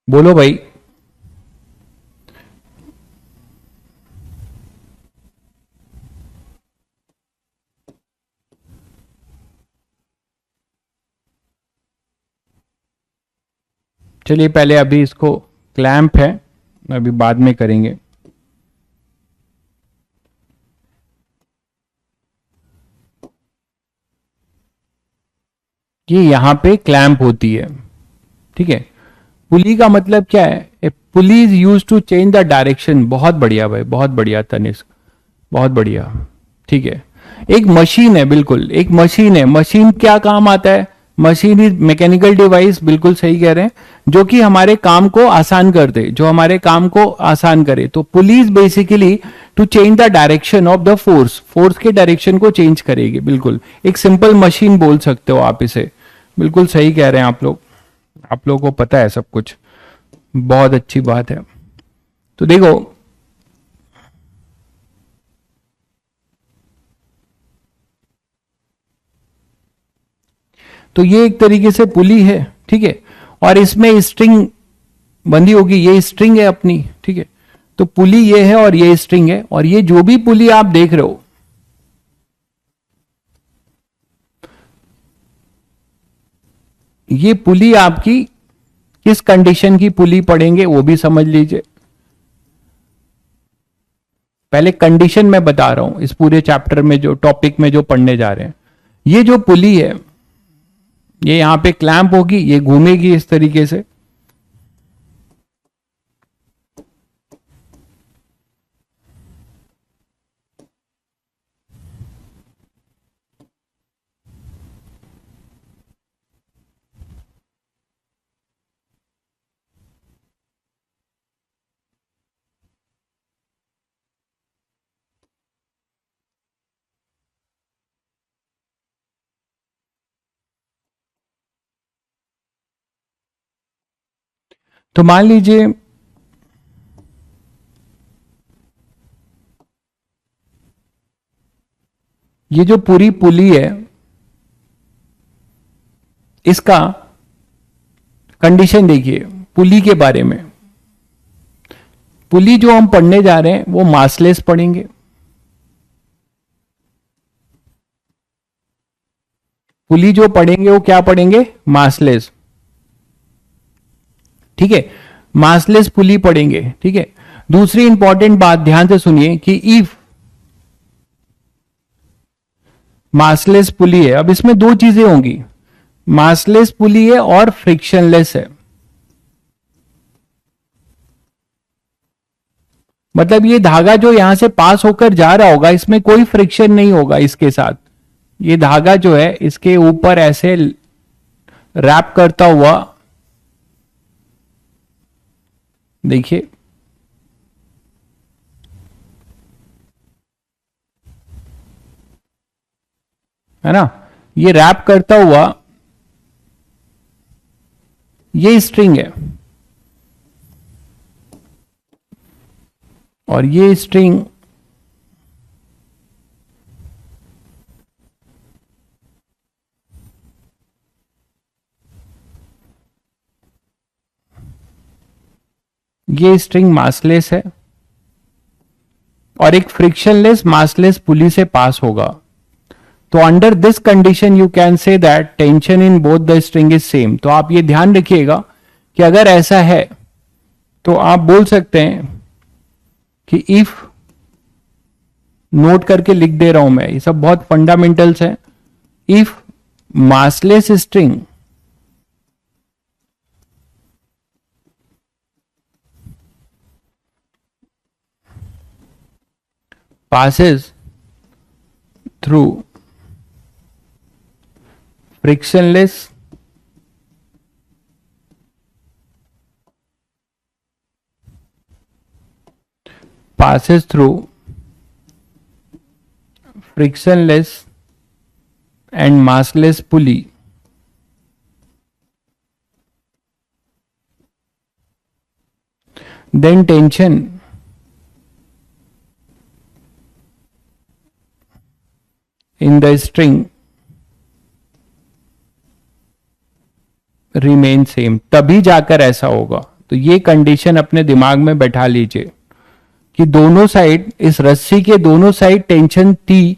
बोलो भाई। चलिए पहले अभी इसको, क्लैंप है, अभी बाद में करेंगे। ये यहां पे क्लैंप होती है, ठीक है। पुली का मतलब क्या है? A pulley is use to change the direction. बहुत बढ़िया भाई, बहुत बढ़िया तनिष्क, बहुत बढ़िया, ठीक है। एक मशीन है, बिल्कुल एक मशीन है। मशीन क्या काम आता है? मशीन इज मैकेनिकल डिवाइस, बिल्कुल सही कह रहे हैं, जो कि हमारे काम को आसान कर दे, जो हमारे काम को आसान करे। तो pulley is basically to change the direction of the force, force के डायरेक्शन को चेंज करेगी, बिल्कुल एक सिंपल मशीन बोल सकते हो आप इसे। बिल्कुल सही कह रहे हैं आप लोग, आप लोगों को पता है सब कुछ, बहुत अच्छी बात है। तो देखो, तो ये एक तरीके से पुली है, ठीक है। और इसमें स्ट्रिंग बंधी होगी, ये स्ट्रिंग है अपनी, ठीक है। तो पुली ये है और ये स्ट्रिंग है, और ये जो भी पुली आप देख रहे हो, ये पुली आपकी किस कंडीशन की पुली पढ़ेंगे वो भी समझ लीजिए। पहले कंडीशन मैं बता रहा हूं, इस पूरे चैप्टर में जो टॉपिक में जो पढ़ने जा रहे हैं, ये जो पुली है, ये यहां पे क्लैंप होगी, ये घूमेगी इस तरीके से, तो मान लीजिए ये जो पूरी पुली है, इसका कंडीशन देखिए पुली के बारे में। पुली जो हम पढ़ने जा रहे हैं वो मासलेस पढ़ेंगे। पुली जो पढ़ेंगे वो क्या पढ़ेंगे? मासलेस, ठीक है। मासलेस पुली पढ़ेंगे, ठीक है। दूसरी इंपॉर्टेंट बात ध्यान से सुनिए कि इफ मासलेस पुली है, अब इसमें दो चीजें होंगी, मासलेस पुली है और फ्रिक्शनलेस है। मतलब ये धागा जो यहां से पास होकर जा रहा होगा, इसमें कोई फ्रिक्शन नहीं होगा इसके साथ। ये धागा जो है इसके ऊपर ऐसे रैप करता हुआ, देखिए, है ना, ये रैप करता हुआ ये स्ट्रिंग है, और ये स्ट्रिंग मासलेस है, और एक फ्रिक्शनलेस मासलेस पुली से पास होगा। तो under this condition you can say that tension in both the string is same. तो आप ये ध्यान रखिएगा कि अगर ऐसा है तो आप बोल सकते हैं कि इफ, नोट करके लिख दे रहा हूं मैं, ये सब बहुत फंडामेंटल्स है। If massless string passes through frictionless passes through frictionless and massless pulley, then tension in the string remain same. तभी जाकर ऐसा होगा। तो ये कंडीशन अपने दिमाग में बैठा लीजिए कि दोनों साइड, इस रस्सी के दोनों साइड टेंशन टी,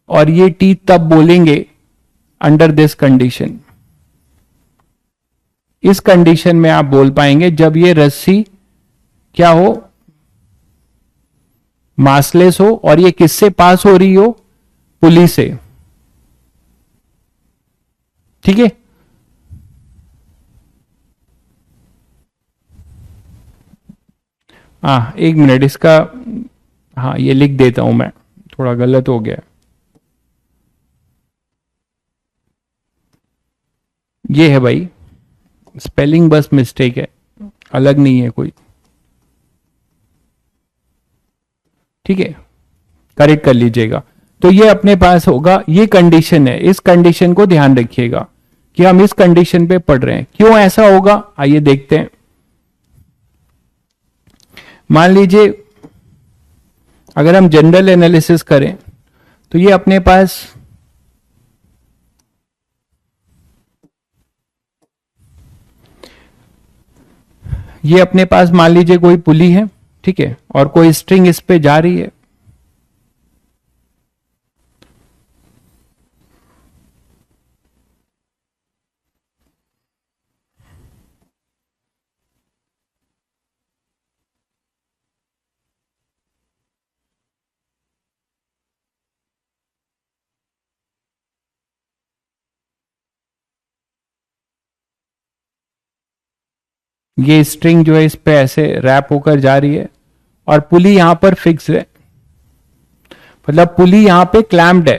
और ये टी तब बोलेंगे अंडर दिस कंडीशन। इस कंडीशन में आप बोल पाएंगे जब ये रस्सी क्या हो? मासलेस हो, और ये किससे पास हो रही हो? पुली से। ठीक है। हाँ एक मिनट इसका, हाँ ये लिख देता हूं मैं, थोड़ा गलत हो गया। ये है भाई, स्पेलिंग बस मिस्टेक है, अलग नहीं है कोई। ठीक है, करेक्ट कर लीजिएगा। तो ये अपने पास होगा, ये कंडीशन है, इस कंडीशन को ध्यान रखिएगा कि हम इस कंडीशन पे पढ़ रहे हैं। क्यों ऐसा होगा आइए देखते हैं। मान लीजिए अगर हम जनरल एनालिसिस करें तो ये अपने पास मान लीजिए कोई पुली है, ठीक है, और कोई स्ट्रिंग इस पे जा रही है। ये स्ट्रिंग जो है इस पे ऐसे रैप होकर जा रही है और पुली यहां पर फिक्स है, मतलब पुली यहां पे क्लैम्प्ड है।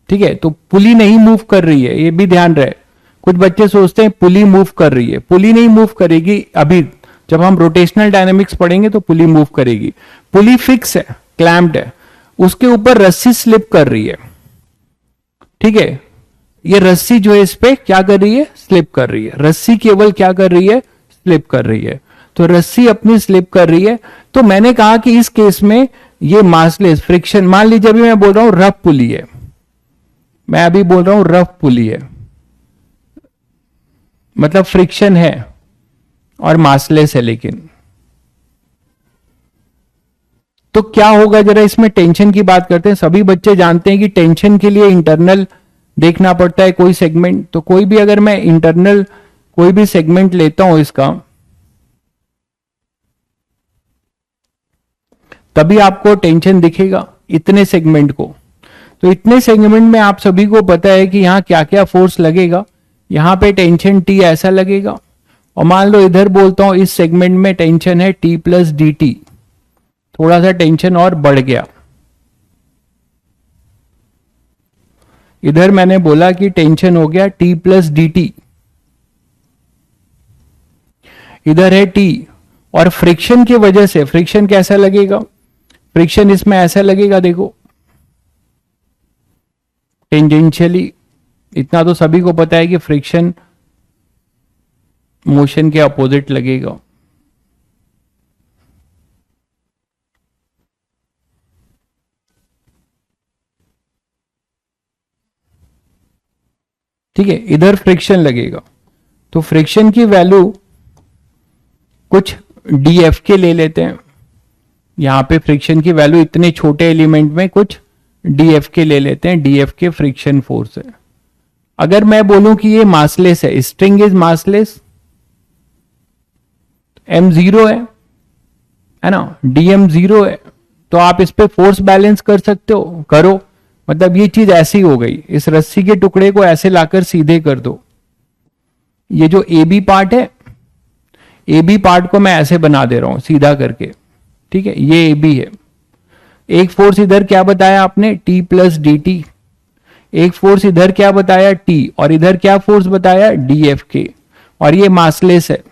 ठीक है, तो पुली नहीं मूव कर रही है, ये भी ध्यान रहे। कुछ बच्चे सोचते हैं पुली मूव कर रही है, पुली नहीं मूव करेगी। अभी जब हम रोटेशनल डायनेमिक्स पढ़ेंगे तो पुली मूव करेगी। पुली फिक्स है, क्लैम्प्ड है, उसके ऊपर रस्सी स्लिप कर रही है। ठीक है, ये रस्सी जो है इस पे क्या कर रही है, स्लिप कर रही है। रस्सी केवल क्या कर रही है, स्लिप कर रही है। तो रस्सी अपनी स्लिप कर रही है। तो मैंने कहा कि इस केस में ये मासलेस फ्रिक्शन, मान लीजिए अभी मैं बोल रहा हूं रफ पुली है, मैं अभी बोल रहा हूं रफ पुली है, मतलब फ्रिक्शन है और मासलेस है। लेकिन तो क्या होगा, जरा इसमें टेंशन की बात करते हैं। सभी बच्चे जानते हैं कि टेंशन के लिए इंटरनल देखना पड़ता है कोई सेगमेंट। तो कोई भी अगर मैं इंटरनल कोई भी सेगमेंट लेता हूं इसका, तभी आपको टेंशन दिखेगा इतने सेगमेंट को। तो इतने सेगमेंट में आप सभी को पता है कि यहां क्या क्या फोर्स लगेगा। यहां पे टेंशन टी ऐसा लगेगा, और मान लो इधर बोलता हूं इस सेगमेंट में टेंशन है टी प्लस डी टी, थोड़ा सा टेंशन और बढ़ गया। इधर मैंने बोला कि टेंशन हो गया टी प्लस डी टी, इधर है टी, और फ्रिक्शन की वजह से फ्रिक्शन कैसा लगेगा, फ्रिक्शन इसमें ऐसा लगेगा, देखो टेंजेंशियली। इतना तो सभी को पता है कि फ्रिक्शन मोशन के अपोजिट लगेगा। ठीक है, इधर फ्रिक्शन लगेगा। तो फ्रिक्शन की वैल्यू कुछ डीएफ के ले लेते हैं। यहां पे फ्रिक्शन की वैल्यू इतने छोटे एलिमेंट में कुछ डीएफ के ले लेते हैं। डीएफ के फ्रिक्शन फोर्स है। अगर मैं बोलूं कि ये मासलेस है, string is massless, m zero है ना, डीएम जीरो है, तो आप इस पे फोर्स बैलेंस कर सकते हो, करो। मतलब ये चीज ऐसी हो गई, इस रस्सी के टुकड़े को ऐसे लाकर सीधे कर दो। ये जो ए बी पार्ट है, ए बी पार्ट को मैं ऐसे बना दे रहा हूं सीधा करके। ठीक है, ये ए बी है। एक फोर्स इधर क्या बताया आपने, टी प्लस डी टी। एक फोर्स इधर क्या बताया, टी, और इधर क्या फोर्स बताया, डी एफ के। और ये मासलेस है,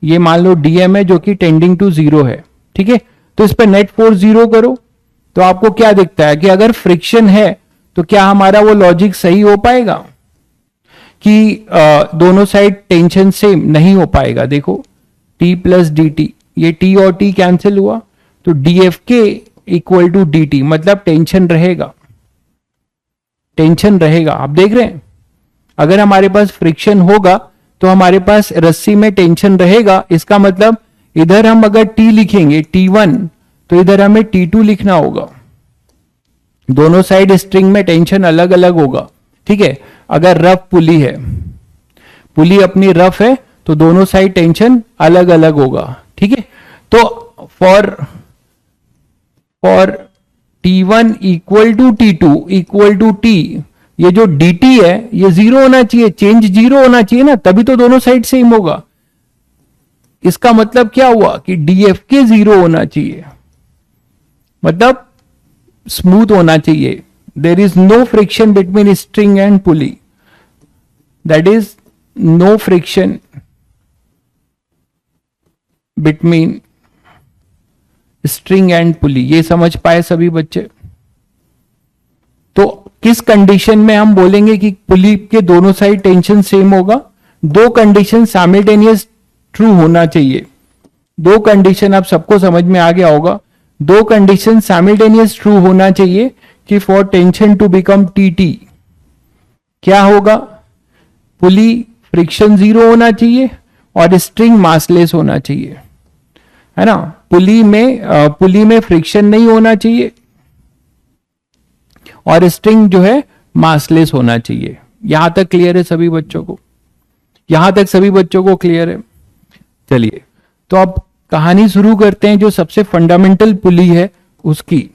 ये मान लो डीएम है जो कि टेंडिंग टू जीरो है। ठीक है, तो इस पर नेट फोर्स जीरो करो तो आपको क्या दिखता है कि अगर फ्रिक्शन है तो क्या हमारा वो लॉजिक सही हो पाएगा कि दोनों साइड टेंशन सेम नहीं हो पाएगा। देखो टी प्लस डी टी, ये टी और टी कैंसिल हुआ, तो डी एफ के इक्वल टू डी टी, मतलब टेंशन रहेगा, टेंशन रहेगा। आप देख रहे हैं, अगर हमारे पास फ्रिक्शन होगा तो हमारे पास रस्सी में टेंशन रहेगा। इसका मतलब इधर हम अगर टी लिखेंगे T1, तो इधर हमें T2 लिखना होगा। दोनों साइड स्ट्रिंग में टेंशन अलग अलग होगा। ठीक है, अगर रफ पुली है, पुली अपनी रफ है, तो दोनों साइड टेंशन अलग अलग होगा। ठीक है, तो for T1 equal to T2 equal to T, ये जो dt है ये जीरो होना चाहिए, चेंज जीरो होना चाहिए ना, तभी तो दोनों साइड सेम होगा। इसका मतलब क्या हुआ कि df के जीरो होना चाहिए, मतलब स्मूथ होना चाहिए। There is no friction between string and pulley, that is no friction between string and pulley. ये समझ पाए सभी बच्चे? तो किस कंडीशन में हम बोलेंगे कि पुली के दोनों साइड टेंशन सेम होगा? दो कंडीशन साइमल्टेनियस ट्रू होना चाहिए। दो कंडीशन आप सबको समझ में आ गया होगा। दो कंडीशन साइमल्टेनियस ट्रू होना चाहिए कि for tension to become T T क्या होगा? पुली फ्रिक्शन जीरो होना चाहिए और स्ट्रिंग मासलेस होना चाहिए, है ना। पुली में फ्रिक्शन नहीं होना चाहिए और स्ट्रिंग जो है मासलेस होना चाहिए। यहां तक क्लियर है सभी बच्चों को? यहां तक सभी बच्चों को क्लियर है? चलिए तो अब कहानी शुरू करते हैं जो सबसे फंडामेंटल पुली है उसकी,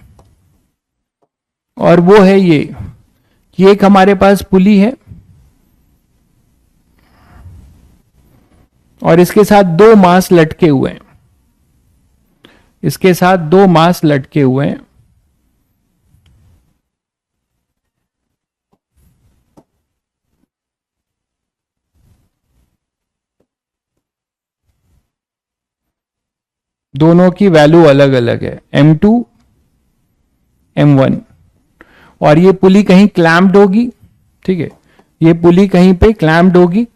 और वो है ये कि एक हमारे पास पुली है और इसके साथ दो मास लटके हुए हैं। इसके साथ दो मास लटके हुए हैं। दोनों की वैल्यू अलग अलग है, M2 M1, और ये पुली कहीं क्लैम्प्ड होगी, ठीक है। ये पुली कहीं पे क्लैम्प्ड होगी।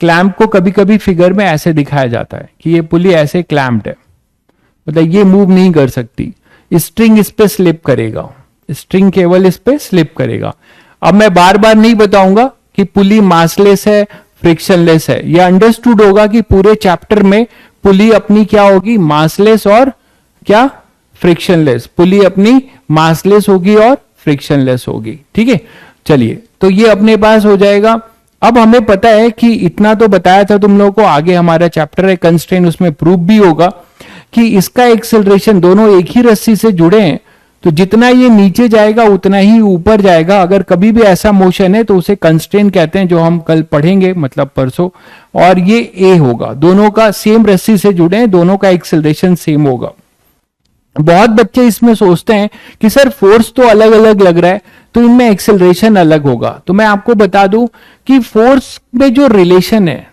क्लैम्प को कभी कभी फिगर में ऐसे दिखाया जाता है कि ये पुली ऐसे क्लैम्प्ड है, मतलब ये मूव नहीं कर सकती। स्ट्रिंग इस पे स्लिप करेगा, स्ट्रिंग केवल इस पे स्लिप करेगा। अब मैं बार बार नहीं बताऊंगा कि पुली मासलेस है फ्रिक्शनलेस है, यह अंडरस्टूड होगा कि पूरे चैप्टर में पुली अपनी क्या होगी? मासलेस और क्या? फ्रिक्शनलेस। पुली अपनी मासलेस होगी और फ्रिक्शनलेस होगी, ठीक है। चलिए तो ये अपने पास हो जाएगा। अब हमें पता है कि इतना तो बताया था तुम लोगों को, आगे हमारा चैप्टर है कंस्ट्रेंट, उसमें प्रूफ भी होगा कि इसका एक्सेलरेशन, दोनों एक ही रस्सी से जुड़े हैं, तो जितना ये नीचे जाएगा उतना ही ऊपर जाएगा। अगर कभी भी ऐसा मोशन है तो उसे कंस्ट्रेंट कहते हैं, जो हम कल पढ़ेंगे, मतलब परसों। और ये ए होगा, दोनों का सेम रस्सी से जुड़े हैं, दोनों का एक्सेलरेशन सेम होगा। बहुत बच्चे इसमें सोचते हैं कि सर फोर्स तो अलग अलग लग रहा है तो इनमें एक्सेलरेशन अलग होगा। तो मैं आपको बता दूं कि फोर्स में जो रिलेशन है,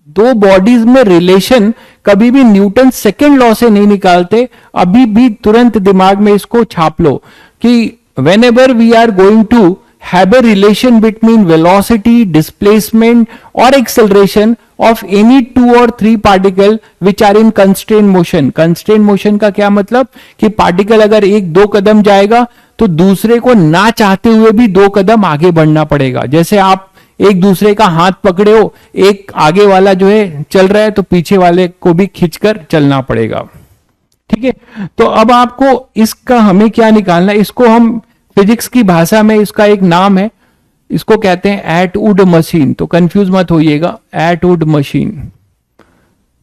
दो बॉडीज में रिलेशन कभी भी न्यूटन सेकेंड लॉ से नहीं निकालते। अभी भी तुरंत दिमाग में इसको छाप लो कि whenever we are going to have a relation between velocity, displacement or acceleration of any two or three particle which are in constrained motion. constrained motion का क्या मतलब? कि पार्टिकल अगर एक दो कदम जाएगा तो दूसरे को ना चाहते हुए भी दो कदम आगे बढ़ना पड़ेगा। जैसे आप एक दूसरे का हाथ पकड़े हो, एक आगे वाला जो है चल रहा है तो पीछे वाले को भी खींचकर चलना पड़ेगा, ठीक है। तो अब आपको इसका हमें क्या निकालना है? इसको हम फिजिक्स की भाषा में, इसका एक नाम है, इसको कहते हैं एटवुड मशीन। तो कंफ्यूज मत होइएगा, एटवुड मशीन,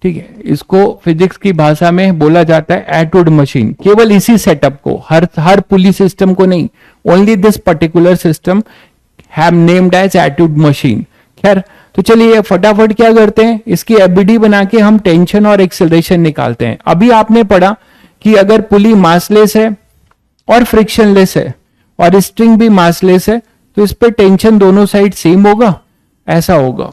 ठीक है। इसको फिजिक्स की भाषा में बोला जाता है एटवुड मशीन। केवल इसी सेटअप को, हर पुली सिस्टम को नहीं, only this particular system have named as Atwood machine. खैर, तो चलिए फटाफट क्या करते हैं, इसकी एफबीडी बना के हम टेंशन और एक्सेलरेशन निकालते हैं। अभी आपने पढ़ा कि अगर पुली मासलेस है और फ्रिक्शनलेस है और स्ट्रिंग भी मासलेस है तो इस पे टेंशन दोनों साइड सेम होगा, ऐसा होगा।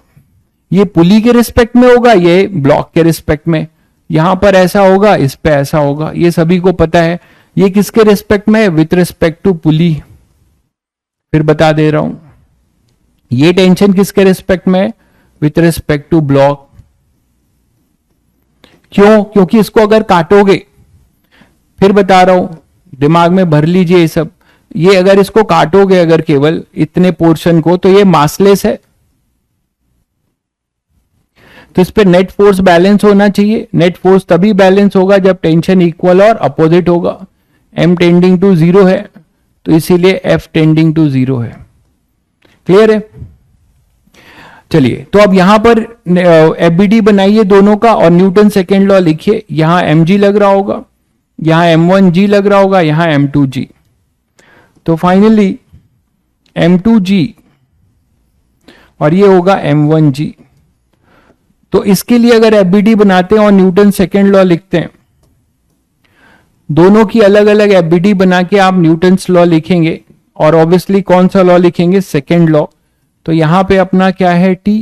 ये पुली के रिस्पेक्ट में होगा, ये ब्लॉक के रिस्पेक्ट में, यहां पर ऐसा होगा, इस पे ऐसा होगा, ये सभी को पता है। ये किसके रिस्पेक्ट में? With respect to pulley. फिर बता दे रहा हूं, ये टेंशन किसके रिस्पेक्ट में? With respect to block. क्यों? क्योंकि इसको अगर काटोगे, फिर बता रहा हूं, दिमाग में भर लीजिए ये सब, ये अगर इसको काटोगे अगर केवल इतने पोर्शन को, तो ये मासलेस है, तो इस पे नेट फोर्स बैलेंस होना चाहिए। नेट फोर्स तभी बैलेंस होगा जब टेंशन इक्वल और अपोजिट होगा। M टेंडिंग टू जीरो है तो इसीलिए F टेंडिंग टू जीरो है। क्लियर है? चलिए तो अब यहां पर एफबीडी बनाइए दोनों का और न्यूटन सेकेंड लॉ लिखिए। यहां mg लग रहा होगा, यहां m1g लग रहा होगा, यहां m2g। तो फाइनली m2g और ये होगा m1g। तो इसके लिए अगर एफबीडी बनाते हैं और न्यूटन सेकेंड लॉ लिखते हैं, दोनों की अलग अलग एफबीडी बना के आप न्यूटन्स लॉ लिखेंगे और ऑब्वियसली कौन सा लॉ लिखेंगे, सेकेंड लॉ। तो यहां पे अपना क्या है, t,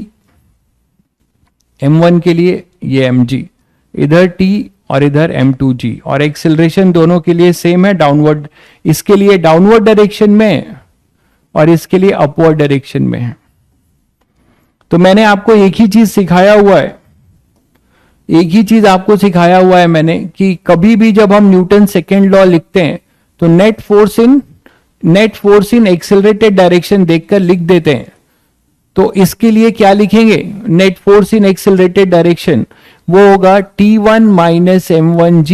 m1 के लिए ये mg, इधर t और इधर m2g, और एक्सेलरेशन दोनों के लिए सेम है, डाउनवर्ड, इसके लिए डाउनवर्ड डायरेक्शन में और इसके लिए अपवर्ड डायरेक्शन में है। तो मैंने आपको एक ही चीज सिखाया हुआ है, एक ही चीज आपको सिखाया हुआ है मैंने कि कभी भी जब हम न्यूटन सेकेंड लॉ लिखते हैं तो net force in accelerated direction देखकर लिख देते हैं। तो इसके लिए क्या लिखेंगे, net force in accelerated direction, वो होगा T1 minus m1g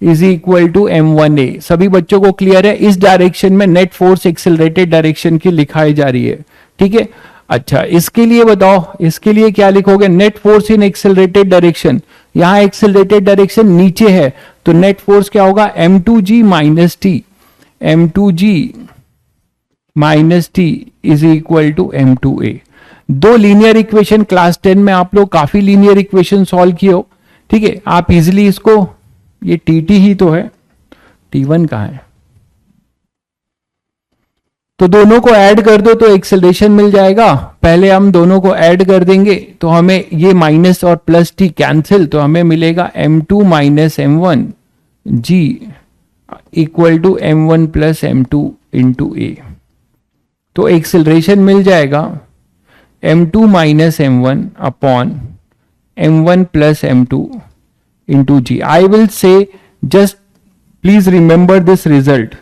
is equal to m1a। सभी बच्चों को क्लियर है, इस डायरेक्शन में नेट फोर्स एक्सेलरेटेड डायरेक्शन की लिखाई जा रही है, ठीक है। अच्छा, इसके लिए बताओ, इसके लिए क्या लिखोगे, net force in accelerated direction, यहां एक्सेलरेटेड डायरेक्शन नीचे है तो नेट फोर्स क्या होगा, m2g minus t, m2g minus t is equal to m2a। दो लीनियर इक्वेशन क्लास 10 में आप लोग काफी लीनियर इक्वेशन सॉल्व किए हो, ठीक है। आप इजिली इसको, ये tt ही तो है, t1 कहां है, तो दोनों को ऐड कर दो तो एक्सेलरेशन मिल जाएगा। पहले हम दोनों को ऐड कर देंगे तो हमें ये माइनस और प्लस t कैंसिल, तो हमें मिलेगा m2 minus m1 g equal to m1 plus m2 into a। तो एक्सेलरेशन मिल जाएगा m2 minus m1 upon m1 plus m2 into g। I will say, just please remember this result,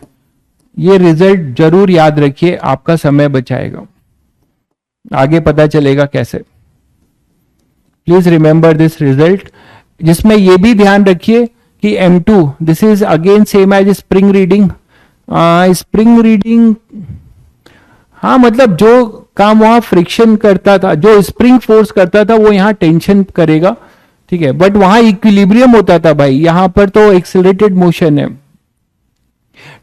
ये result जरूर याद रखिए, आपका समय बचाएगा, आगे पता चलेगा कैसे। प्लीज रिमेंबर दिस रिजल्ट, जिसमें ये भी ध्यान रखिए कि m2 this is again same as spring reading. Spring reading, हाँ, मतलब जो काम वहां फ्रिक्शन करता था, जो स्प्रिंग फोर्स करता था वो यहां टेंशन करेगा, ठीक है, बट वहां इक्विलिब्रियम होता था भाई, यहां पर तो एक्सेलरेटेड मोशन है।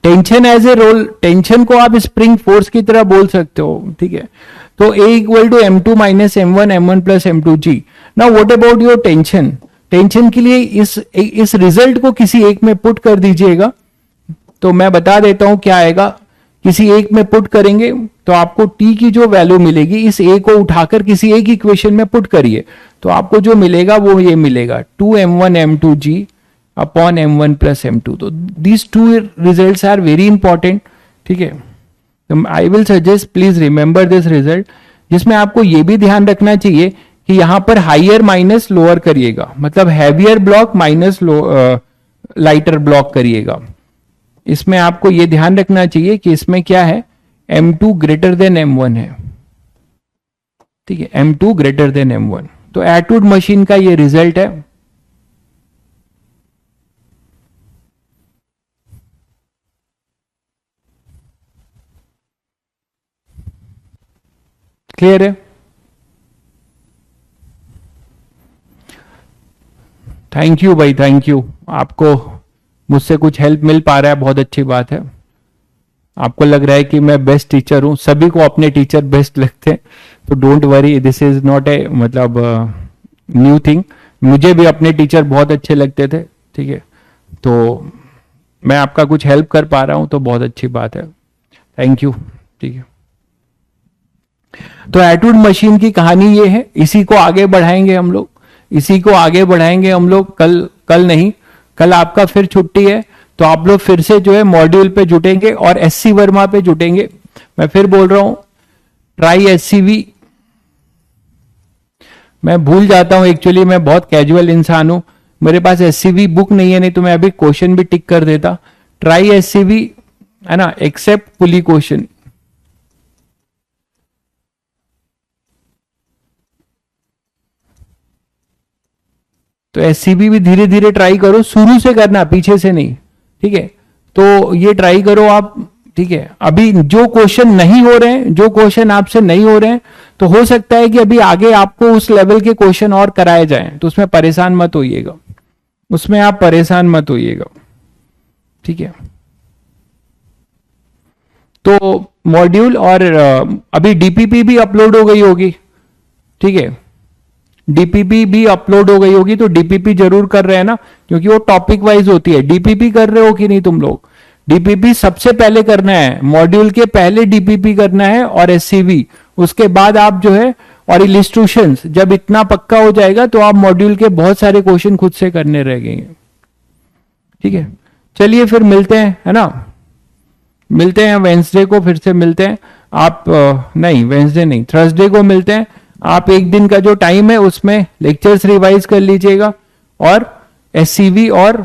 Tension as a role, tension को आप स्प्रिंग फोर्स की तरह बोल सकते हो, ठीक है। तो A equal to m2 minus m1 plus m2g। Now what about your tension, tension के लिए इस रिजल्ट को किसी एक में पुट कर दीजिएगा, तो मैं बता देता हूं क्या आएगा। किसी एक में पुट करेंगे तो आपको t की जो वैल्यू मिलेगी, इस a को उठाकर किसी एक इक्वेशन में पुट करिए तो आपको जो मिलेगा वो ये मिलेगा 2m1 m2g upon m1 plus m2। तो these two results are very important, ठीक है। तो I will suggest please remember this result, जिसमें आपको ये भी ध्यान रखना चाहिए कि यहां पर हाइयर माइनस लोअर करिएगा, मतलब heavier block minus lighter block करिएगा। इसमें आपको ये ध्यान रखना चाहिए कि इसमें क्या है, m2 ग्रेटर देन m1 है, ठीक है, m2 ग्रेटर देन m1। तो एटवुड मशीन का ये रिजल्ट है। क्लियर है? थैंक यू भाई, थैंक यू। आपको मुझसे कुछ हेल्प मिल पा रहा है, बहुत अच्छी बात है। आपको लग रहा है कि मैं बेस्ट टीचर हूं, सभी को अपने टीचर बेस्ट लगते हैं, तो don't worry, this is not a मतलब न्यू थिंग। मुझे भी अपने टीचर बहुत अच्छे लगते थे, ठीक है, तो मैं आपका कुछ हेल्प कर पा रहा हूं तो बहुत अच्छी बात है, थैंक यू, ठीक है। तो एटवुड मशीन की कहानी ये है, इसी को आगे बढ़ाएंगे हम लोग, इसी को आगे बढ़ाएंगे हम लोग। कल नहीं, कल आपका फिर छुट्टी है, तो आप लोग फिर से जो है मॉड्यूल पे जुटेंगे और एससी वर्मा पे जुटेंगे। मैं फिर बोल रहा हूं, ट्राई एससीवी। मैं भूल जाता हूं, एक्चुअली मैं बहुत कैजुअल इंसान हूं, मेरे पास एससीवी बुक नहीं है, नहीं तो मैं अभी क्वेश्चन भी टिक कर देता। ट्राई एससीवी है ना, एक्सेप्ट पुली क्वेश्चन। तो एससीबी भी धीरे धीरे ट्राई करो, शुरू से करना, पीछे से नहीं, ठीक है। तो ये ट्राई करो आप, ठीक है। अभी जो क्वेश्चन नहीं हो रहे हैं, जो क्वेश्चन आपसे नहीं हो रहे हैं, तो हो सकता है कि अभी आगे आपको उस लेवल के क्वेश्चन और कराए जाएं, तो उसमें परेशान मत होइएगा, उसमें आप परेशान मत होइएगा, ठीक है। तो मॉड्यूल और अभी डीपीपी भी अपलोड हो गई होगी, ठीक है। डीपीपी भी अपलोड हो गई होगी, तो डीपीपी जरूर कर रहे हैं ना, क्योंकि वो टॉपिक वाइज होती है। डीपीपी कर रहे हो कि नहीं तुम लोग? डीपीपी सबसे पहले करना है, मॉड्यूल के पहले डीपीपी करना है और एससीवी, उसके बाद आप जो है और इलिस्ट्रेशंस, जब इतना पक्का हो जाएगा तो आप मॉड्यूल के बहुत सारे क्वेश्चन खुद से करने रह गए। ठीक है, चलिए फिर मिलते हैं, है ना, मिलते हैं वेंसडे को, फिर से मिलते हैं। आप नहीं वेंसडे नहीं, थर्सडे को मिलते हैं। आप एक दिन का जो टाइम है उसमें लेक्चर्स रिवाइज कर लीजिएगा और एससीवी और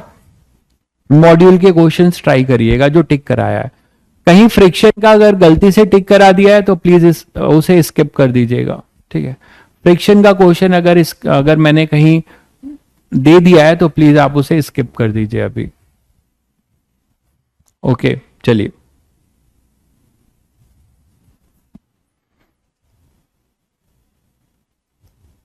मॉड्यूल के क्वेश्चंस ट्राई करिएगा जो टिक कराया है। कहीं फ्रिक्शन का अगर गलती से टिक करा दिया है तो प्लीज उसे स्किप कर दीजिएगा। ठीक है, फ्रिक्शन का क्वेश्चन अगर मैंने कहीं दे दिया है तो प्लीज आप उसे स्किप कर दीजिए अभी। ओके, चलिए।